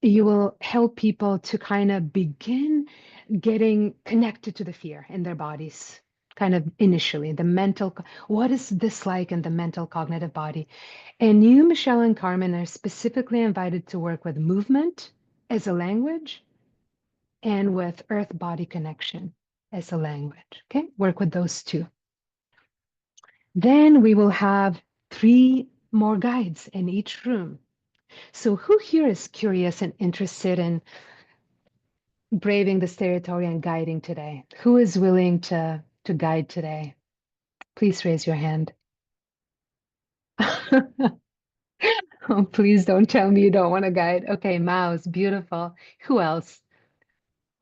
You will help people to kind of begin getting connected to the fear in their bodies, kind of initially, what is this like in the mental cognitive body? And you, Michelle and Carmen, are specifically invited to work with movement as a language and with earth body connection as a language. Okay, work with those two. Then we will have 3 more guides in each room. So who here is curious and interested in braving this territory and guiding today? Who is willing to guide today? Please raise your hand. Oh, please don't tell me you don't want to guide. Okay, Mouse, beautiful. Who else?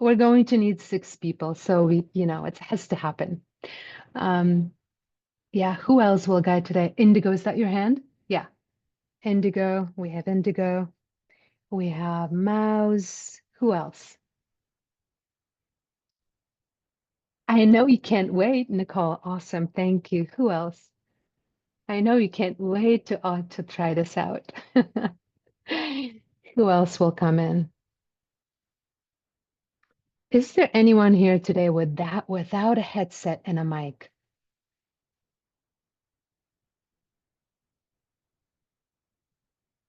We're going to need 6 people, so it has to happen. Yeah, who else will guide today? Indigo, is that your hand? Yeah, Indigo. We have Indigo. We have Mouse. Who else? I know you can't wait, Nicole. Awesome. Thank you. Who else? I know you can't wait to try this out. Who else will come in? Is there anyone here today without a headset and a mic?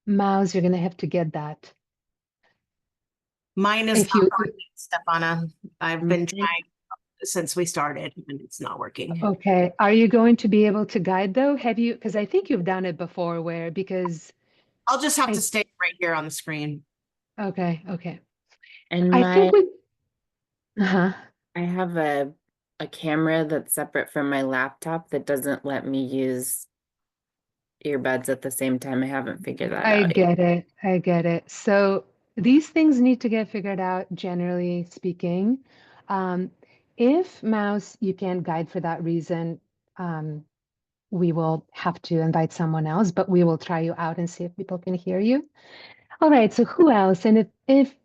Mouse, you're gonna have to get that. Mine is If not you, working, Stefana. I've been trying since we started and it's not working. okay, are you going to be able to guide though? Have you, because I think you've done it before because I'll just have I, to stay right here on the screen. okay. And I think uh-huh. I have a camera that's separate from my laptop that doesn't let me use earbuds at the same time. I haven't figured that I out yet. get it. I get it. So these things need to get figured out, generally speaking. Um, if Mouse, you can't guide for that reason, we will have to invite someone else, but we will try you out and see if people can hear you. All right, so who else? And if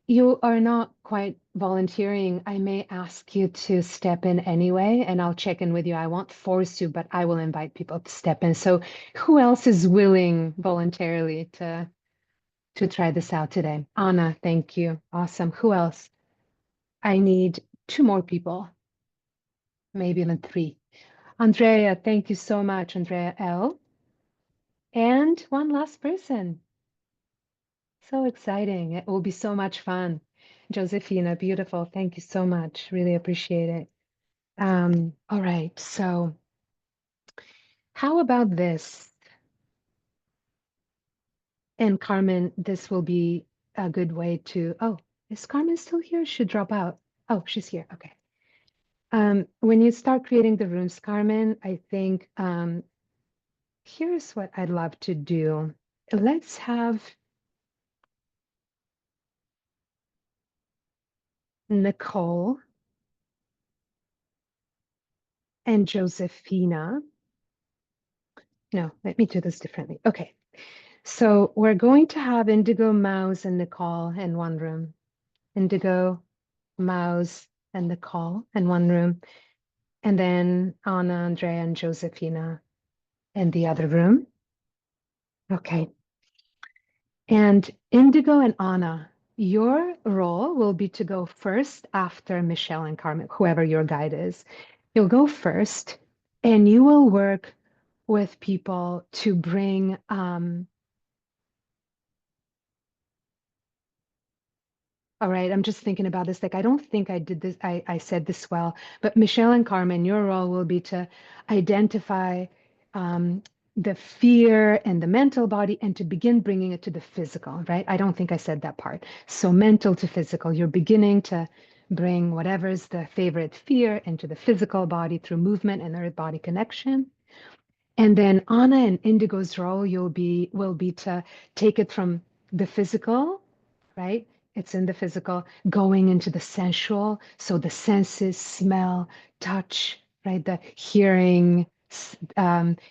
you are not quite volunteering, I may ask you to step in anyway, and I'll check in with you. I won't force you, but I will invite people to step in. So who else is willing voluntarily to try this out today? Anna, thank you. Awesome. Who else? I need 2 more people, maybe even 3. Andrea, thank you so much, Andrea L. And one last person. So exciting. It will be so much fun. Josefina, beautiful. Thank you so much. Really appreciate it. All right. So how about this? And Carmen, this will be a good way to, oh, is Carmen still here? Should drop out. Oh, she's here. Okay. When you start creating the rooms, Carmen, I think here's what I'd love to do. Let's have Nicole and Josefina. No, let me do this differently. Okay. So we're going to have Indigo, Mouse, and Nicole in one room. Indigo, Mouse, and Nicole in one room. And then Anna, Andrea, and Josefina in the other room. Okay. And Indigo and Anna, your role will be to go first after Michelle and Carmen, whoever your guide is. You'll go first, and you will work with people to bring all right, I'm just thinking about this. Like, I don't think I did this, I said this well, but Michelle and Carmen, your role will be to identify the fear and the mental body and to begin bringing it to the physical, right? I don't think I said that part. So mental to physical, you're beginning to bring whatever's the favorite fear into the physical body through movement and earth body connection. And then Anna and Indigo's role will be to take it from the physical, right? It's in the physical, going into the sensual. So the senses, smell, touch, right? The hearing,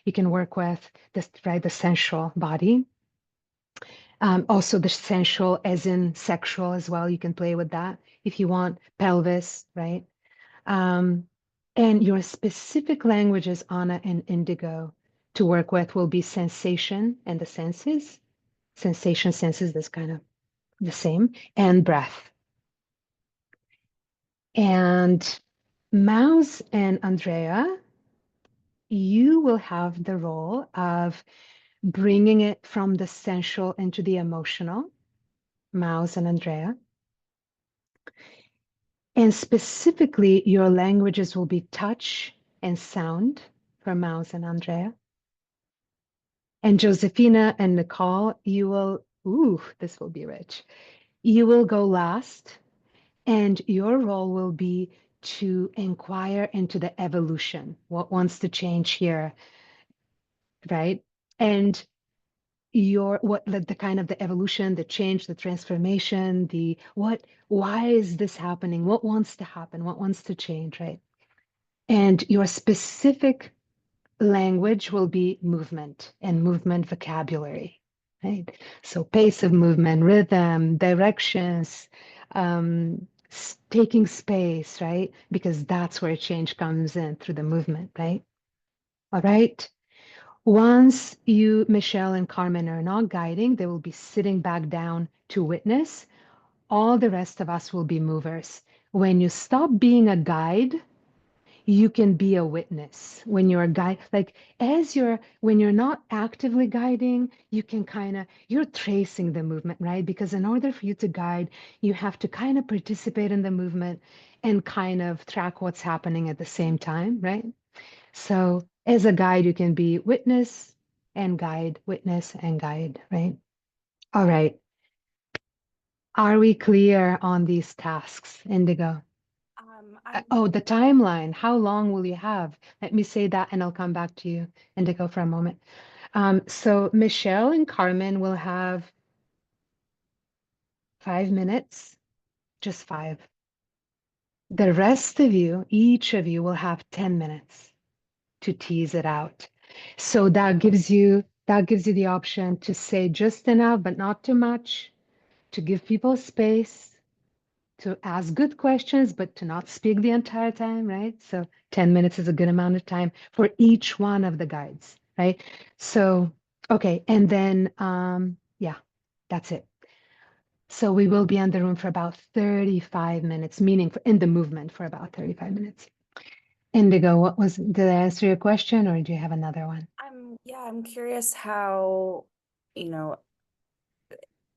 you can work with this, right? The sensual body. Also the sensual as in sexual as well. You can play with that if you want. Pelvis, right? And your specific languages, Anna and Indigo, to work with will be sensation and the senses. Sensation, senses, that's kind of the same, and breath. And Mouse and Andrea, you will have the role of bringing it from the sensual into the emotional, Mouse and Andrea. And specifically, your languages will be touch and sound for Mouse and Andrea. And Josefina and Nicole, you will, ooh, this will be rich. You will go last, and your role will be to inquire into the evolution, what wants to change here, right? And what the kind of the evolution, the change, the transformation, why is this happening? What wants to happen? What wants to change, right? And your specific language will be movement and movement vocabulary, right? So pace of movement, rhythm, directions, taking space, right? Because that's where change comes in through the movement, right? All right. Once you, Michelle and Carmen, are not guiding, they will be sitting back down to witness. All the rest of us will be movers. When you stop being a guide, you can be a witness. When you're a guide, like when you're not actively guiding, you can you're tracing the movement, right? Because in order for you to guide, you have to kind of participate in the movement and kind of track what's happening at the same time, right? So as a guide, you can be witness and guide, witness and guide, right? All right. Are we clear on these tasks, Indigo? Oh, the timeline. How long will you have? Let me say that and I'll come back to you, Indigo, for a moment. So Michelle and Carmen will have 5 minutes, just 5. The rest of you, each of you will have 10 minutes to tease it out. So that gives you the option to say just enough, but not too much, to give people space, to ask good questions, but to not speak the entire time, right? So 10 minutes is a good amount of time for each one of the guides, right? So, okay. And then, yeah, that's it. So we will be in the room for about 35 minutes, meaning in the movement for about 35 minutes. Indigo, did I answer your question or do you have another one? I'm curious how,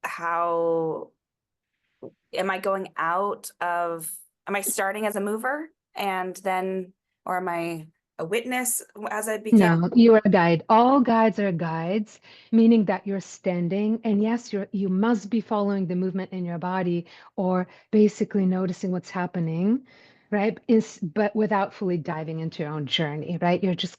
how am I going out of, am I starting as a mover and then, or am I a witness as I begin? No, you are a guide. All guides are guides, meaning that you're standing, and yes, you must be following the movement in your body or basically noticing what's happening, right? But without fully diving into your own journey, right? You're just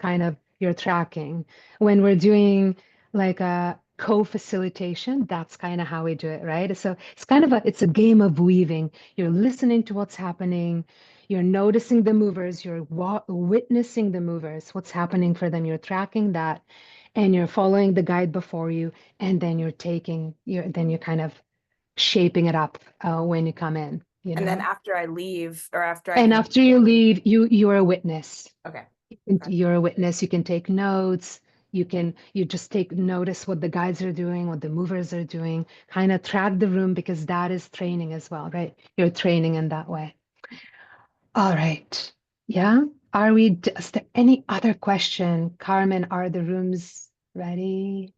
you're tracking. When we're doing like a co-facilitation, that's kind of how we do it, right? So it's a game of weaving. You're listening to what's happening. You're noticing the movers, you're witnessing the movers, what's happening for them. You're tracking that and you're following the guide before you. And then you're kind of shaping it up when you come in, And then after I leave or after I And after you leave, you're a witness. Okay. You're a witness. You can take notes. You just take notice what the guides are doing, what the movers are doing, kind of track the room because that is training as well, right? You're training in that way. All right. Yeah. Is there any other question? Carmen, are the rooms ready?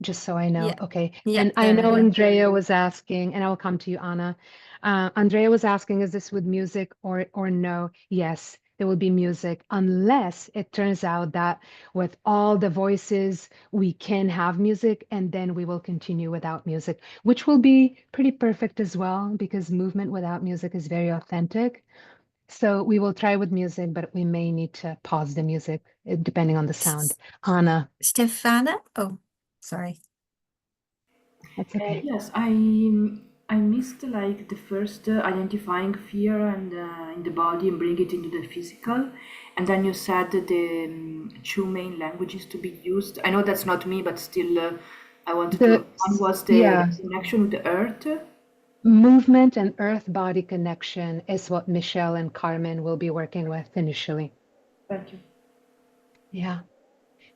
Just so I know. Yeah. Okay. Yeah, And I they're know ready. Andrea was asking, and I'll come to you, Anna. Andrea was asking, is this with music or no? Yes, there will be music, unless it turns out that with all the voices, we can have music, and then we will continue without music, which will be pretty perfect as well, because movement without music is very authentic. So we will try with music, but we may need to pause the music depending on the sound. Anna, Stefana? Oh, sorry. that's okay. Yes, I missed like the first identifying fear and in the body and bring it into the physical, and then you said that the two main languages to be used. I know that's not me, but still, I wanted to. One was the connection with the earth. Movement and earth-body connection is what Michelle and Carmen will be working with initially. Thank you. Yeah,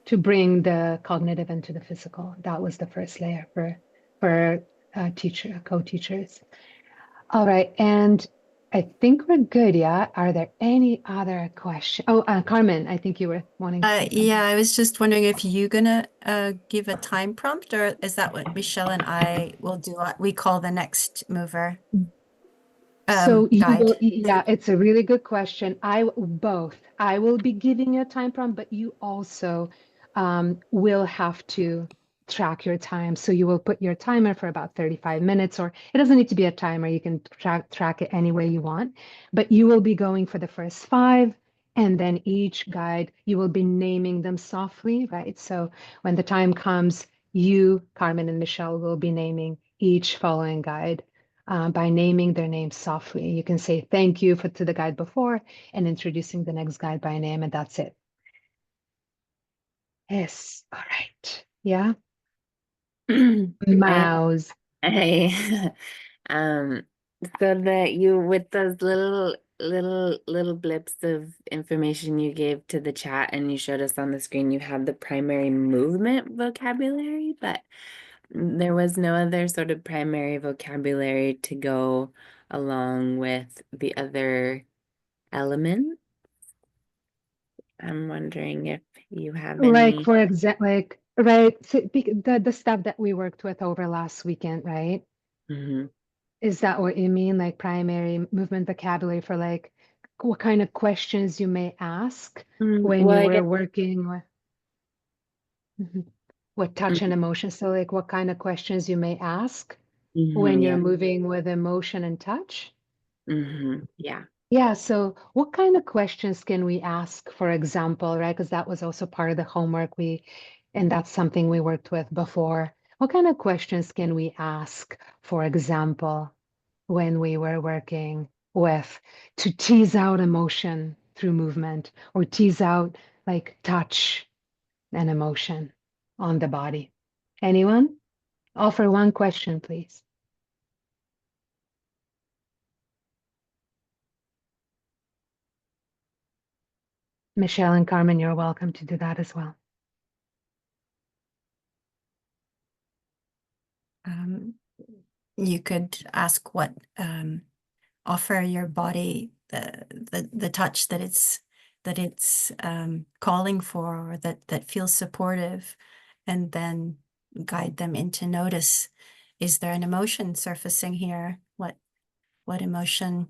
to bring the cognitive into the physical. That was the first layer for co-teachers. All right, and I think we're good. Yeah. Are there any other questions? Oh, Carmen, I think you were wanting to say something. Yeah, I was just wondering if you're gonna give a time prompt, or is that what Michelle and I will do? We call the next mover. So guide. yeah, it's a really good question. Both. I will be giving you a time prompt, but you also will have to track your time. So you will put your timer for about 35 minutes, or it doesn't need to be a timer. You can track it any way you want, but you will be going for the first 5, and then each guide, you will be naming them softly, right? So when the time comes, you, Carmen and Michelle will be naming each following guide by naming their name softly. You can say thank you to the guide before and introducing the next guide by name, and that's it. Yes. All right. Yeah. Mouse. Hey. So that you, with those little blips of information you gave to the chat and you showed us on the screen, you have the primary movement vocabulary, but there was no other sort of primary vocabulary to go along with the other elements. I'm wondering if you have Like any. for example, like right, so the stuff that we worked with over last weekend, right? Mhm. Is that what you mean? Like primary movement vocabulary for like what kind of questions you may ask when Well, you I were guess. working with what touch and emotion. So like what kind of questions you may ask when you're Yeah. moving with emotion and touch? Yeah. Yeah, so what kind of questions can we ask, for example, right? Because that was also part of the homework and that's something we worked with before. What kind of questions can we ask, for example, when we were working with to tease out emotion through movement or tease out like touch and emotion on the body? Anyone? Offer one question, please. Michelle and Carmen, you're welcome to do that as well. You could ask what offer your body the touch that it's calling for, or that feels supportive, and then guide them into notice. Is there an emotion surfacing here? What emotion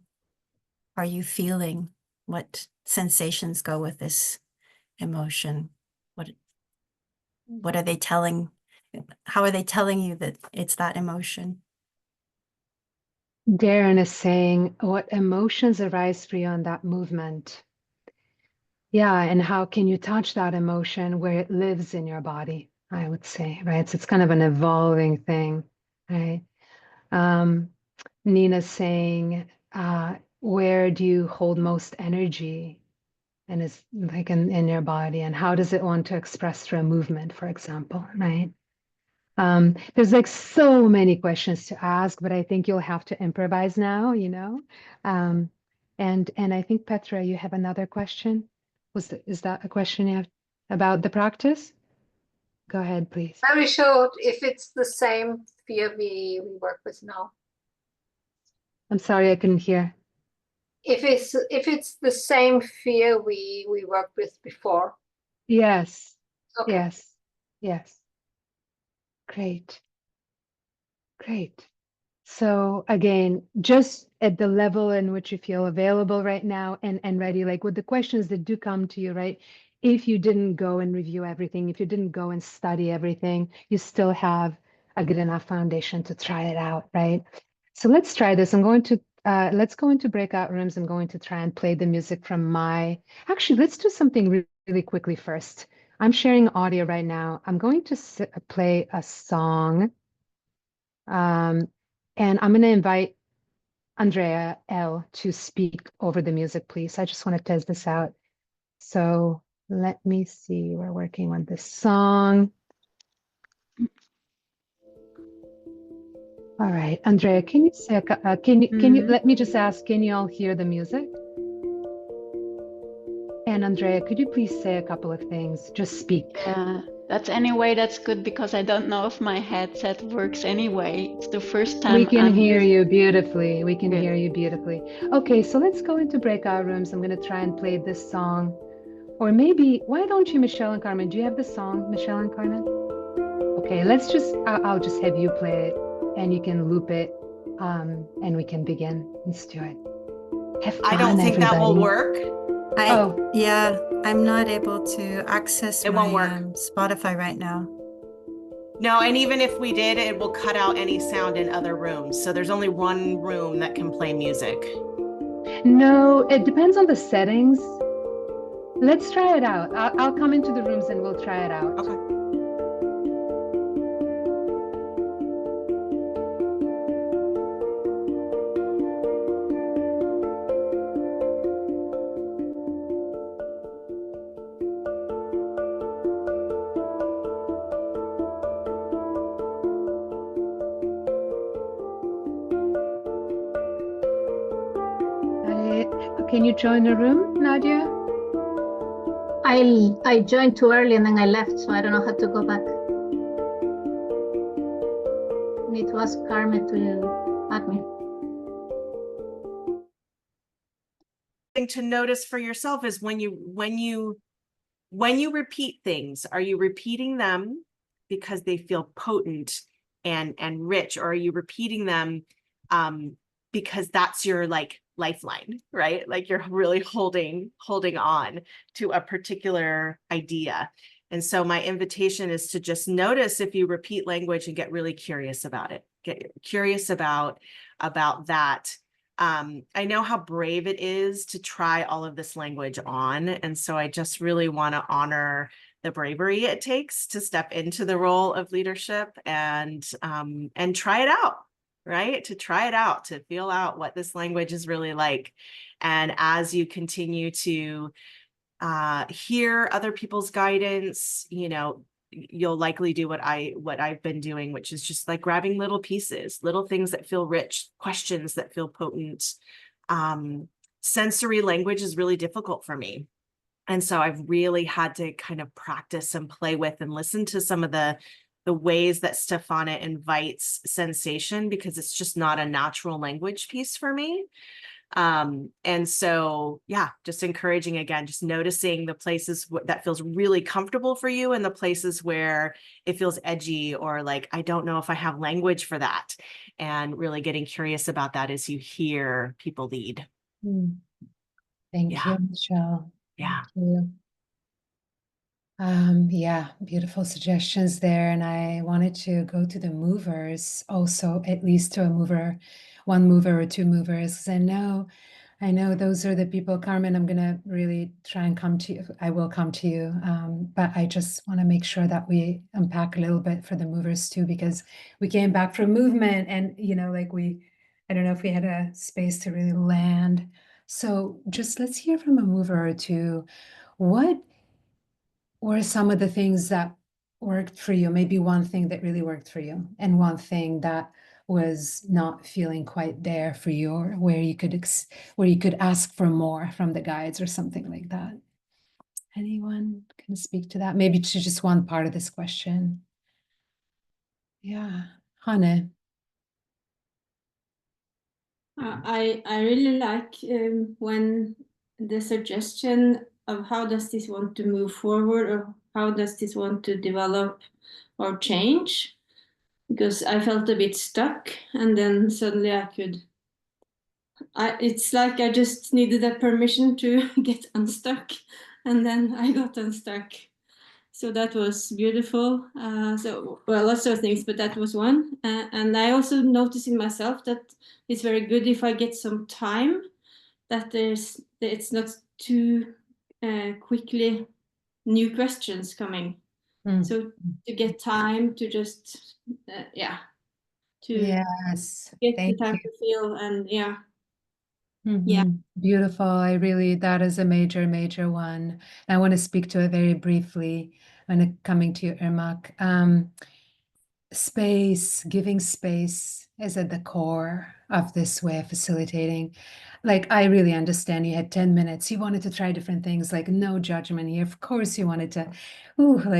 are you feeling? What sensations go with this emotion? What are they telling? How are they telling you that it's that emotion? Darren is saying, what emotions arise for you on that movement? Yeah, and how can you touch that emotion where it lives in your body, I would say, right? So it's kind of an evolving thing, right? Nina's saying, where do you hold most energy? And it's like in your body, and how does it want to express through a movement, for example, right? There's like so many questions to ask, but I think you'll have to improvise now, you know? And I think Petra, you have another question. Is that a question you have about the practice? Go ahead, please. Very short, if it's the same fear we work with now. I'm sorry, I couldn't hear. If it's the same fear we worked with before. Yes. Okay. Yes. Yes. Great. Great. So again, just at the level in which you feel available right now and ready, like with the questions that do come to you, right? If you didn't go and review everything, if you didn't go and study everything, you still have a good enough foundation to try it out, right? So let's try this. Let's go into breakout rooms. I'm going to try and play the music from actually, let's do something really quickly first. I'm sharing audio right now. I'm going to play a song. And I'm going to invite Andrea L to speak over the music, please. I just want to test this out. So let me see. We're working on this song. All right, Andrea, can you say, can you let me just ask, can you all hear the music? And Andrea, could you please say a couple of things? Just speak. Yeah, that's good because I don't know if my headset works anyway. It's the first time We can I'm hear using. you beautifully. We can Good. hear you beautifully. Okay, so let's go into breakout rooms. I'm going to try and play this song. Or maybe, why don't you, Michelle and Carmen? Do you have the song, Michelle and Carmen? Okay, I'll just have you play it and you can loop it and we can begin. Let's do it. Have fun, I don't think that will work. Yeah, I'm not able to access It my won't work. Spotify right now. No, and even if we did, it will cut out any sound in other rooms. So there's only one room that can play music. No, it depends on the settings. Let's try it out. I'll come into the rooms and we'll try it out. Okay. Can you join the room, Nadia? I joined too early and then I left, so I don't know how to go back. I need to ask Carmen to add me. Thing to notice for yourself is when you repeat things, are you repeating them because they feel potent and rich, or are you repeating them because that's your like lifeline, right? Like you're really holding on to a particular idea. And so my invitation is to just notice if you repeat language and get really curious about it. Get curious about that. I know how brave it is to try all of this language on. And so I just really want to honor the bravery it takes to step into the role of leadership and try it out, right? To try it out, to feel out what this language is really like. And as you continue to hear other people's guidance, you know, you'll likely do what I've been doing, which is just like grabbing little pieces, little things that feel rich, questions that feel potent. Sensory language is really difficult for me. And so I've really had to kind of practice and play with and listen to some of the ways that Stefana invites sensation, because it's just not a natural language piece for me. And so, yeah, just encouraging, again, just noticing the places that feels really comfortable for you and the places where it feels edgy or like, I don't know if I have language for that, and really getting curious about that as you hear people lead. Thank you, Michelle. Yeah. Thank you. Yeah, beautiful suggestions there. And I wanted to go to the movers also, at least to one mover or two movers, because I know those are the people. Carmen, I'm gonna really try and come to you. I will come to you, but I just want to make sure that we unpack a little bit for the movers too, because we came back from movement and, you know, like I don't know if we had a space to really land. So just let's hear from a mover or two. What were some of the things that worked for you? Maybe one thing that really worked for you and one thing that was not feeling quite there for you, or where you could ask for more from the guides or something like that. Anyone can speak to that? Maybe to just one part of this question. Yeah, Hanne. I really like when the suggestion of how does this want to move forward, or how does this want to develop or change, because I felt a bit stuck, and then suddenly it's like I just needed that permission to get unstuck, and then I got unstuck. So that was beautiful. Lots of things, but that was one. And I also noticed in myself that it's very good if I get some time, that it's not too quickly new questions coming. So to get time to just, Yes, get thank the time you. to feel, and yeah. Beautiful. That is a major, major one. I want to speak to it very briefly when coming to you, Irmak. Space, giving space is at the core of this way of facilitating. Like, I really understand you had 10 minutes. You wanted to try different things, like no judgment here. Of course, you wanted to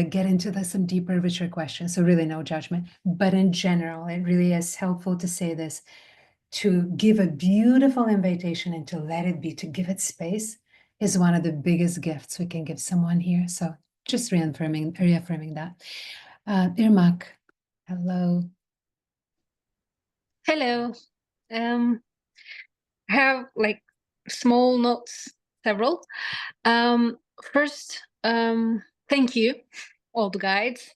get into some deeper, richer questions. So really no judgment. But in general, it really is helpful to say this, to give a beautiful invitation and to let it be, to give it space, is one of the biggest gifts we can give someone here. So just reaffirming that. Irmak, hello. Hello. I have like small notes, several. First, thank you, all the guides.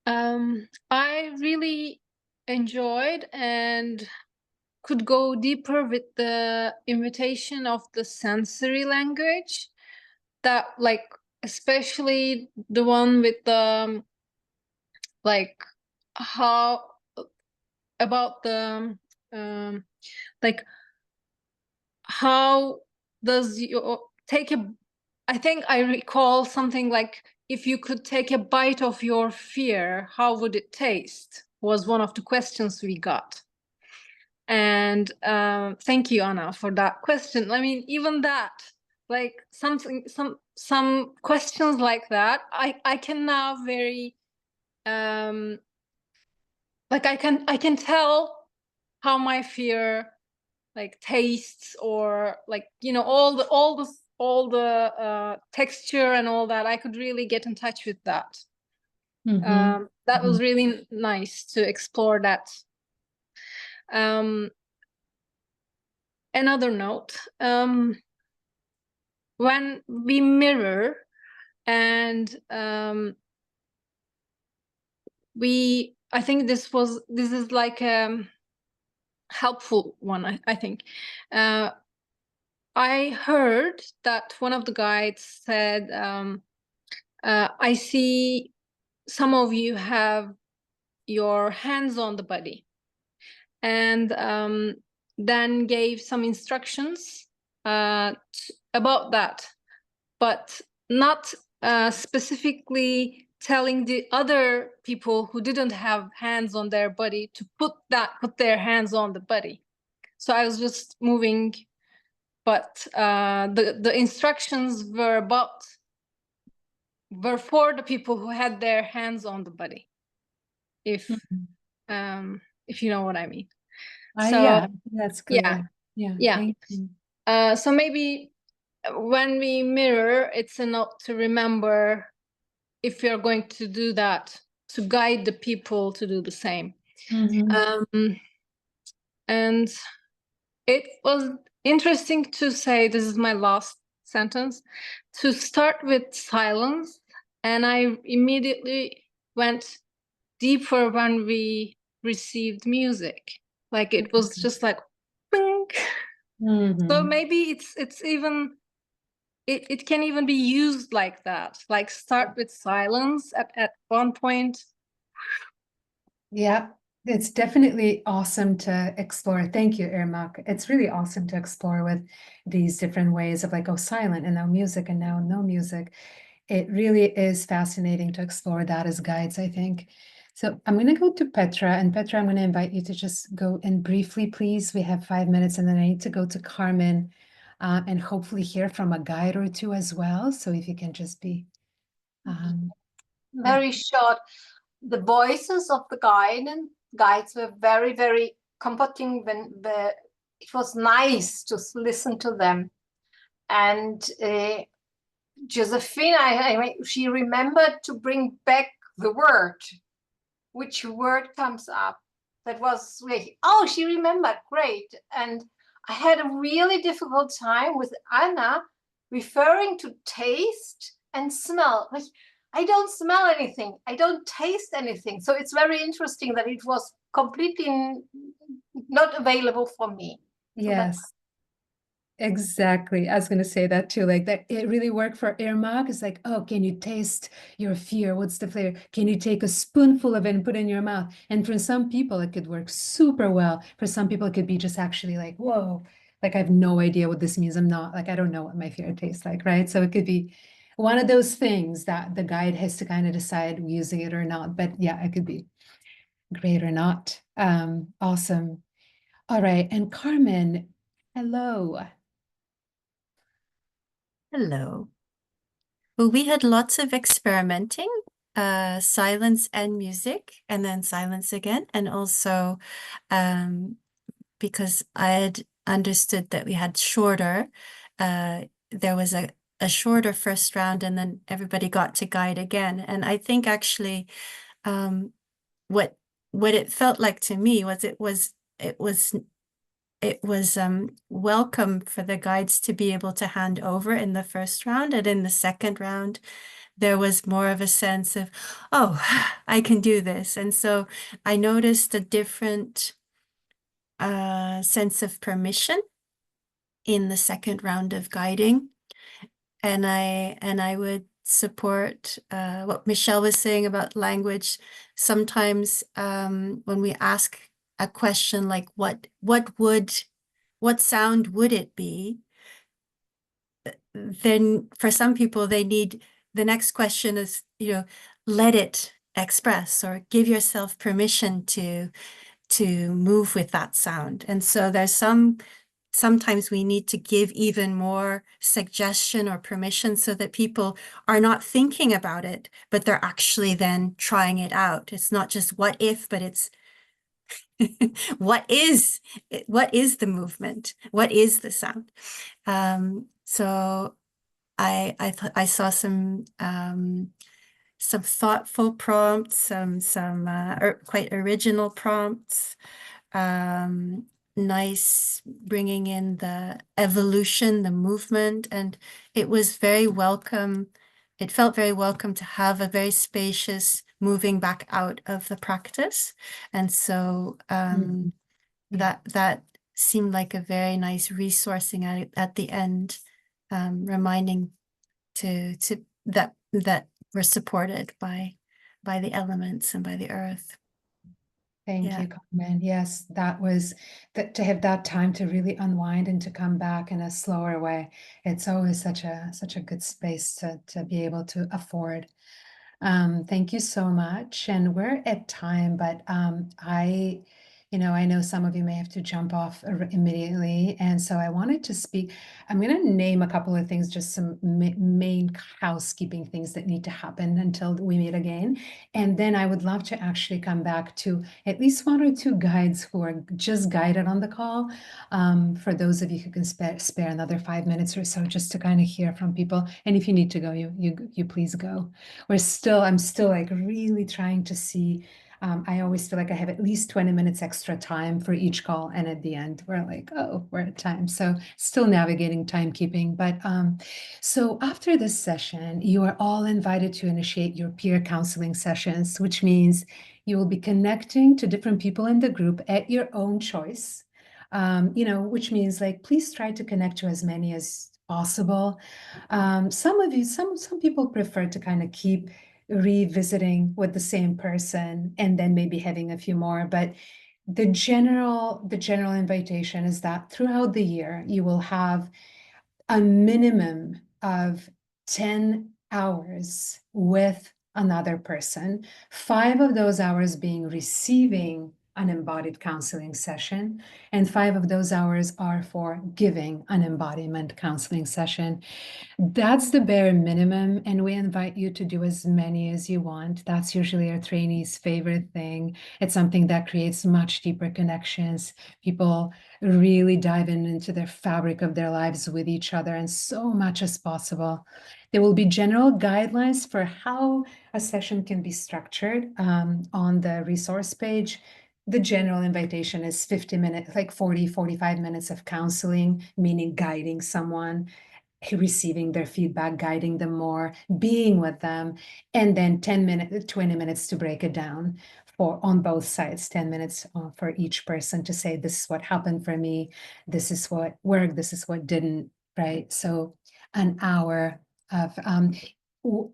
I really enjoyed and could go deeper with the invitation of the sensory language, that like especially the one with the like how about the like how does you take a, I think I recall something like, if you could take a bite of your fear, how would it taste, was one of the questions we got. And thank you, Anna, for that question. I mean, even that, like some questions like that, I can now very like I can tell how my fear like tastes, or like, you know, all the texture and all that. I could really get in touch with that. That was really nice to explore that. Another note, when we mirror and I think this is like a helpful one, I think. I heard that one of the guides said, I see some of you have your hands on the body, and then gave some instructions about that, but not specifically telling the other people who didn't have hands on their body to put their hands on the body. So I was just moving, but the instructions were for the people who had their hands on the body, if you know what I mean. So yeah, that's clear. Yeah. Thank you. So maybe when we mirror, it's enough to remember, if you're going to do that, to guide the people to do the same. And it was interesting to say, this is my last sentence, to start with silence, and I immediately went deeper when we received music. Like it was just like bing. So maybe it's even it can even be used like that, like start with silence at one point. Yeah, it's definitely awesome to explore. Thank you, Irmak. It's really awesome to explore with these different ways of like, oh, silent and now music and now no music. It really is fascinating to explore that as guides, I think. So I'm going to go to Petra, and Petra, I'm going to invite you to just go in briefly, please. We have 5 minutes, and then I need to go to Carmen and hopefully hear from a guide or two as well. So if you can just be very short. The voices of the guides were very, very comforting. It was nice to listen to them. And Josephine, she remembered to bring back the word. Which word comes up? That was really, oh, she remembered, great. And I had a really difficult time with Anna referring to taste and smell. Like, I don't smell anything. I don't taste anything. So it's very interesting that it was completely not available for me. Yes. Exactly. I was going to say that too. Like that, it really worked for Irmak. It's like, oh, can you taste your fear? What's the flavor? Can you take a spoonful of it and put it in your mouth? And for some people, it could work super well. For some people, it could be just actually like, whoa, like I have no idea what this means. I'm not like, I don't know what my fear tastes like, right? So it could be one of those things that the guide has to kind of decide using it or not. But yeah, it could be great or not. Awesome. All right. And Carmen, hello. Hello. Well, we had lots of experimenting, silence and music, and then silence again. And also because I had understood that we had shorter, there was a shorter first round, and then everybody got to guide again. And I think actually what it felt like to me was it was welcome for the guides to be able to hand over in the first round, and in the second round there was more of a sense of, oh, I can do this. And so I noticed a different sense of permission in the second round of guiding, and I would support what Michelle was saying about language. Sometimes when we ask a question like what sound would it be, then for some people they need, the next question is, let it express, or give yourself permission to to move with that sound. And so there's sometimes we need to give even more suggestion or permission so that people are not thinking about it, but they're actually then trying it out. It's not just what if, but it's what is the movement? What is the sound? So I saw some thoughtful prompts, some quite original prompts. Nice bringing in the evolution, the movement, and it was very welcome. It felt very welcome to have a very spacious moving back out of the practice. And so that seemed like a very nice resourcing at the end, reminding that we're supported by the elements and by the earth. Thank you, Carmen. Yes, that was that to have that time to really unwind and to come back in a slower way. It's always such a good space to be able to afford. Thank you so much. And we're at time, but I know some of you may have to jump off immediately. And so I wanted to speak. I'm going to name a couple of things, just some main housekeeping things that need to happen until we meet again. And then I would love to actually come back to at least one or two guides who are just guided on the call. For those of you who can spare another 5 minutes or so, just to kind of hear from people. And if you need to go, you please go. I'm still like really trying to see. I always feel like I have at least 20 minutes extra time for each call. And at the end, we're like, oh, we're at time. So still navigating timekeeping. But so after this session, you are all invited to initiate your peer counseling sessions, which means you will be connecting to different people in the group at your own choice. Which means like, please try to connect to as many as possible. Some people prefer to kind of keep revisiting with the same person and then maybe having a few more, but the general invitation is that throughout the year you will have a minimum of 10 hours with another person, 5 of those hours being receiving an embodied counseling session, and 5 of those hours are for giving an embodiment counseling session. That's the bare minimum, and we invite you to do as many as you want. That's usually our trainees' favorite thing. It's something that creates much deeper connections. People really dive into their fabric of their lives with each other and so much as possible. There will be general guidelines for how a session can be structured on the resource page. The general invitation is 50 minutes, like 45 minutes of counseling, meaning guiding someone, receiving their feedback, guiding them more, being with them, and then 20 minutes to break it down on both sides, 10 minutes for each person to say, this is what happened for me, this is what worked, this is what didn't, right? So an hour of,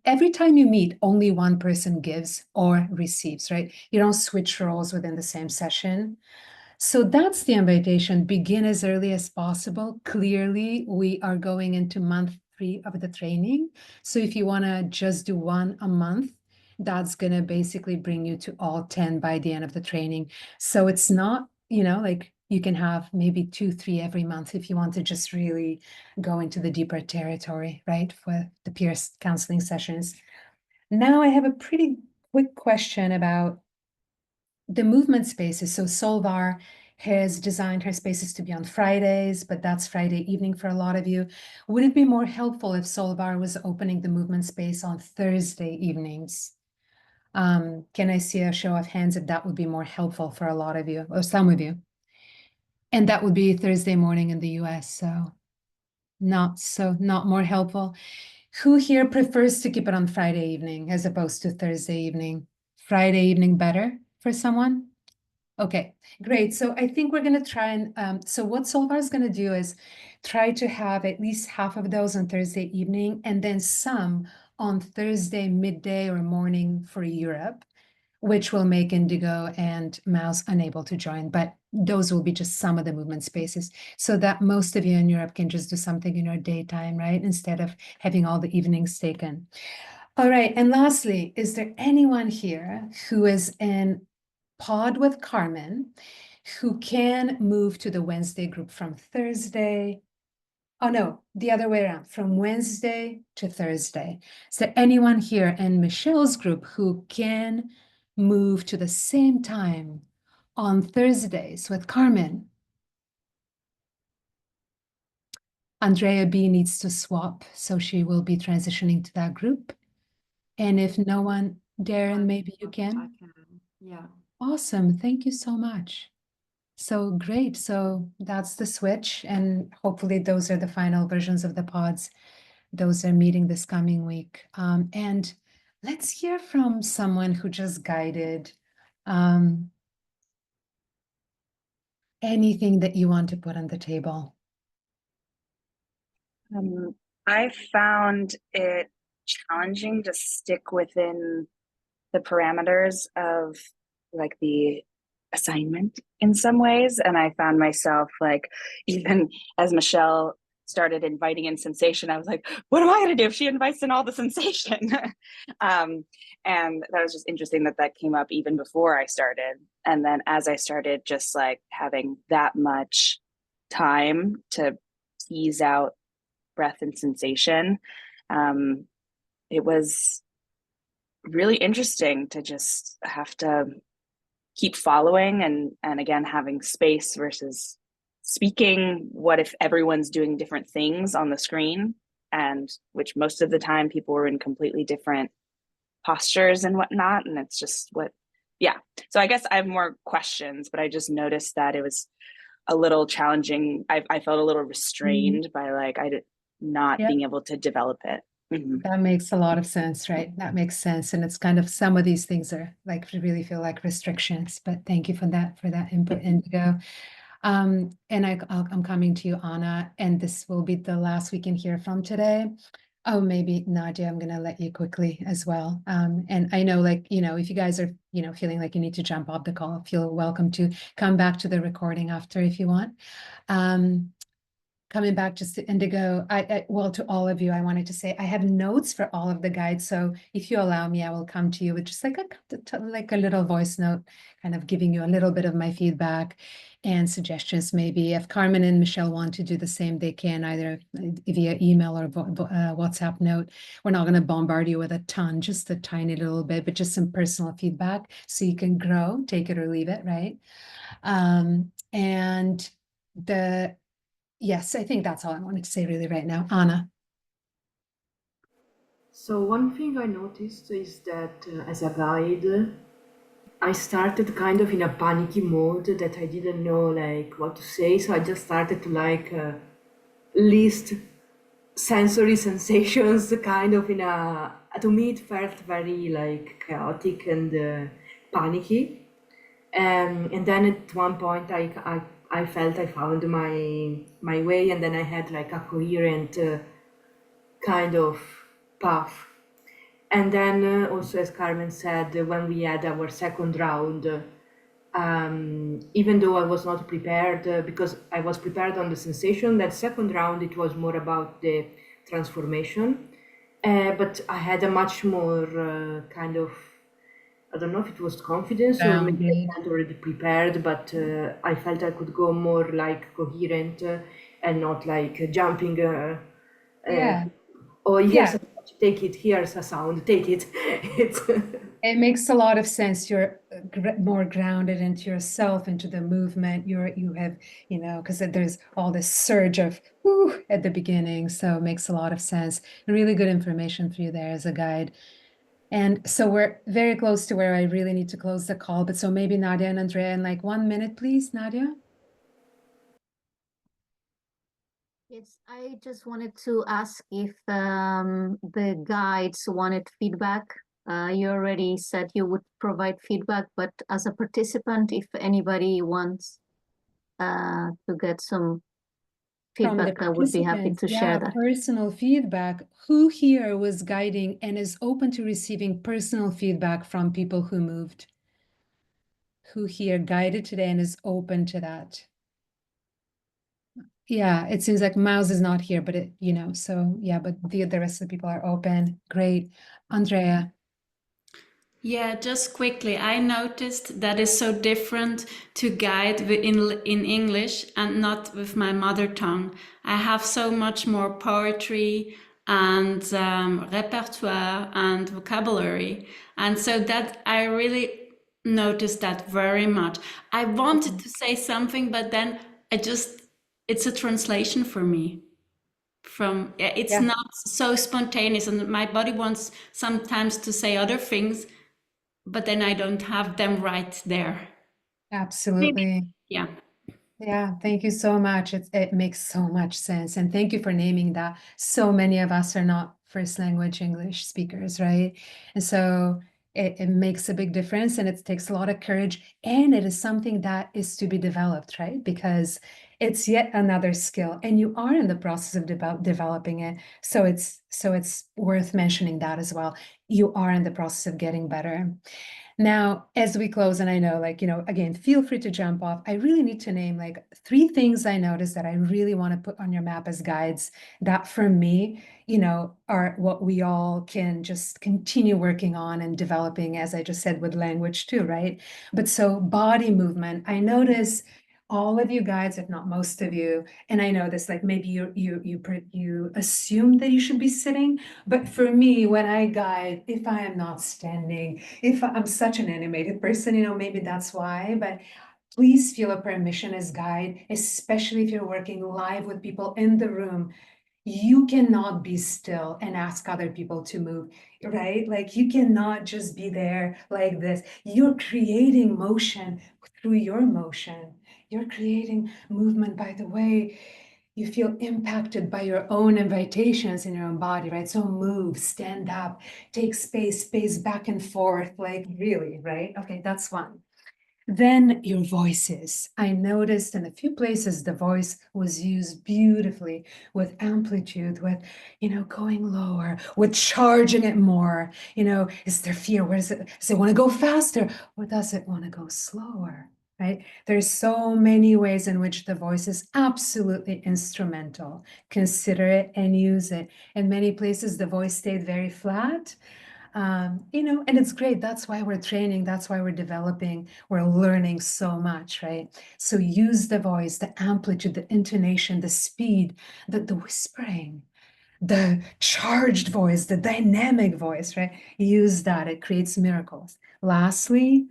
every time you meet, only one person gives or receives, right? You don't switch roles within the same session. So that's the invitation. Begin as early as possible. Clearly, we are going into month 3 of the training. So if you want to just do one a month, that's going to basically bring you to all 10 by the end of the training. So it's not, like you can have maybe 2, 3 every month if you want to just really go into the deeper territory, right? For the peer counseling sessions. Now I have a pretty quick question about the movement spaces. So Solvar has designed her spaces to be on Fridays, but that's Friday evening for a lot of you. Would it be more helpful if Solvar was opening the movement space on Thursday evenings? Can I see a show of hands if that would be more helpful for a lot of you or some of you? And that would be Thursday morning in the US, so not more helpful. Who here prefers to keep it on Friday evening as opposed to Thursday evening? Friday evening better for someone? Okay, great. So I think we're going to try and, so what Solvar is going to do is try to have at least half of those on Thursday evening and then some on Thursday midday or morning for Europe, which will make Indigo and Mouse unable to join. But those will be just some of the movement spaces so that most of you in Europe can just do something in your daytime, right? Instead of having all the evenings taken. All right. And lastly, is there anyone here who is in pod with Carmen, who can move to the Wednesday group from Thursday. Oh no, the other way around, from Wednesday to Thursday. Is there anyone here in Michelle's group who can move to the same time on Thursdays with Carmen? Andrea B needs to swap, so she will be transitioning to that group. And if no one, Darren, maybe you can? I can, yeah. Awesome, thank you so much. So great, so that's the switch, and hopefully those are the final versions of the pods. Those are meeting this coming week. And let's hear from someone who just guided. Anything that you want to put on the table. I found it challenging to stick within the parameters of like the assignment in some ways. And I found myself like, even as Michelle started inviting in sensation, I was like, what am I going to do if she invites in all the sensation? And that was just interesting that that came up even before I started. And then as I started just like having that much time to tease out breath and sensation, it was really interesting to just have to keep following and again having space versus speaking. What if everyone's doing different things on the screen, and which most of the time people were in completely different postures and whatnot, and it's just what, yeah. So I guess I have more questions, but I just noticed that it was a little challenging. I felt a little restrained by like not being able to develop it. That makes a lot of sense, right? That makes sense. And it's kind of, some of these things are like, really feel like restrictions, but thank you for that input, Indigo. And I'm coming to you, Anna, and this will be the last we can hear from today. Oh, maybe Nadia, I'm going to let you quickly as well. And I know, like, if you guys are, feeling like you need to jump off the call, feel welcome to come back to the recording after if you want. Coming back just to Indigo, well, to all of you, I wanted to say I have notes for all of the guides. So if you allow me, I will come to you with just like a little voice note, kind of giving you a little bit of my feedback and suggestions. Maybe if Carmen and Michelle want to do the same, they can either via email or WhatsApp note. We're not going to bombard you with a ton, just a tiny little bit, but just some personal feedback so you can grow, take it or leave it, right? And yes, I think that's all I wanted to say really right now. Anna. So one thing I noticed is that as a guide, I started kind of in a panicky mode that I didn't know like what to say. So I just started to like list sensory sensations kind of in to me it felt very like chaotic and panicky. And then at one point I felt I found my way, and then I had like a coherent kind of path. And then also, as Carmen said, when we had our second round, even though I was not prepared, because I was prepared on the sensation, that second round it was more about the transformation. But I had a much more kind of, I don't know if it was confidence or maybe I had already prepared, but I felt I could go more like coherent and not like jumping. Oh, here's a touch, take it. Here's a sound, take it. It makes a lot of sense. You're more grounded into yourself, into the movement. You have, because there's all this surge of woo at the beginning. So it makes a lot of sense. Really good information for you there as a guide. And so we're very close to where I really need to close the call. But so maybe Nadia and Andrea in like 1 minute, please, Nadia. Yes, I just wanted to ask if the guides wanted feedback. You already said you would provide feedback, but as a participant, if anybody wants to get some feedback, I would be happy to share that. Personal feedback. Who here was guiding and is open to receiving personal feedback from people who moved? Who here guided today and is open to that? Yeah, it seems like Miles is not here, but so yeah, but the rest of the people are open. Great. Andrea. Yeah, just quickly, I noticed that is so different to guide in English and not with my mother tongue. I have so much more poetry and repertoire and vocabulary. And so that I really noticed that very much. I wanted to say something, but then it's a translation for me. It's Yeah. not so spontaneous, and my body wants sometimes to say other things, but then I don't have them right there. Absolutely. Yeah. Yeah, thank you so much. It makes so much sense. And thank you for naming that. So many of us are not first language English speakers, right? And so it makes a big difference, and it takes a lot of courage. And it is something that is to be developed, right? Because it's yet another skill, and you are in the process of developing it. So it's worth mentioning that as well. You are in the process of getting better. Now, as we close, and I know, like, again, feel free to jump off. I really need to name like 3 things I noticed that I really want to put on your map as guides that for me, are what we all can just continue working on and developing, as I just said, with language too, right? But so body movement, I notice all of you guys, if not most of you, and I know this, like maybe you assume that you should be sitting, but for me, when I guide, if I am not standing, if I'm such an animated person, maybe that's why, but please feel a permission as guide, especially if you're working live with people in the room. You cannot be still and ask other people to move, right? Like you cannot just be there like this. You're creating motion through your motion. You're creating movement by the way you feel impacted by your own invitations in your own body, right? So move, stand up, take space back and forth, like really, right? Okay, that's one. Then your voices. I noticed in a few places the voice was used beautifully with amplitude, with, going lower, with charging it more. Is there fear? Where does it want to go faster? Or does it want to go slower? Right? There's so many ways in which the voice is absolutely instrumental. Consider it and use it. In many places, the voice stayed very flat. And it's great. That's why we're training. That's why we're developing. We're learning so much, right? So use the voice, the amplitude, the intonation, the speed, the whispering, the charged voice, the dynamic voice, right? Use that. It creates miracles. Lastly,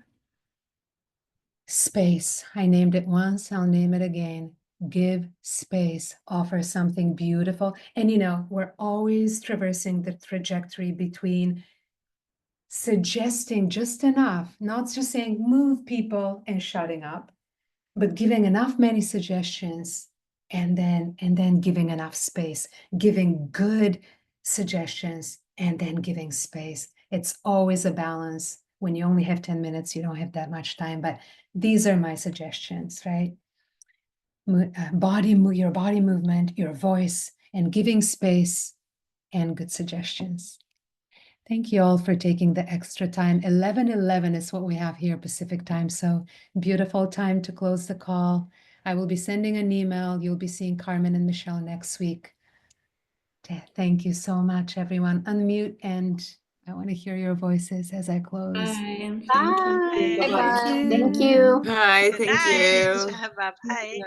space. I named it once. I'll name it again. Give space. Offer something beautiful. And, we're always traversing the trajectory between suggesting just enough, not just saying move people and shutting up, but giving enough many suggestions and then giving enough space, giving good suggestions and then giving space. It's always a balance. When you only have 10 minutes, you don't have that much time, but these are my suggestions, right? Your body movement, your voice, and giving space and good suggestions. Thank you all for taking the extra time. 11:11 is what we have here Pacific time. So beautiful time to close the call. I will be sending an email. You'll be seeing Carmen and Michelle next week. Thank you so much, everyone. Unmute, and I want to hear your voices as I close. Bye. Bye. Thank you. Bye-bye. you. Thank you. Hi, Good thank night. you. Bye-bye.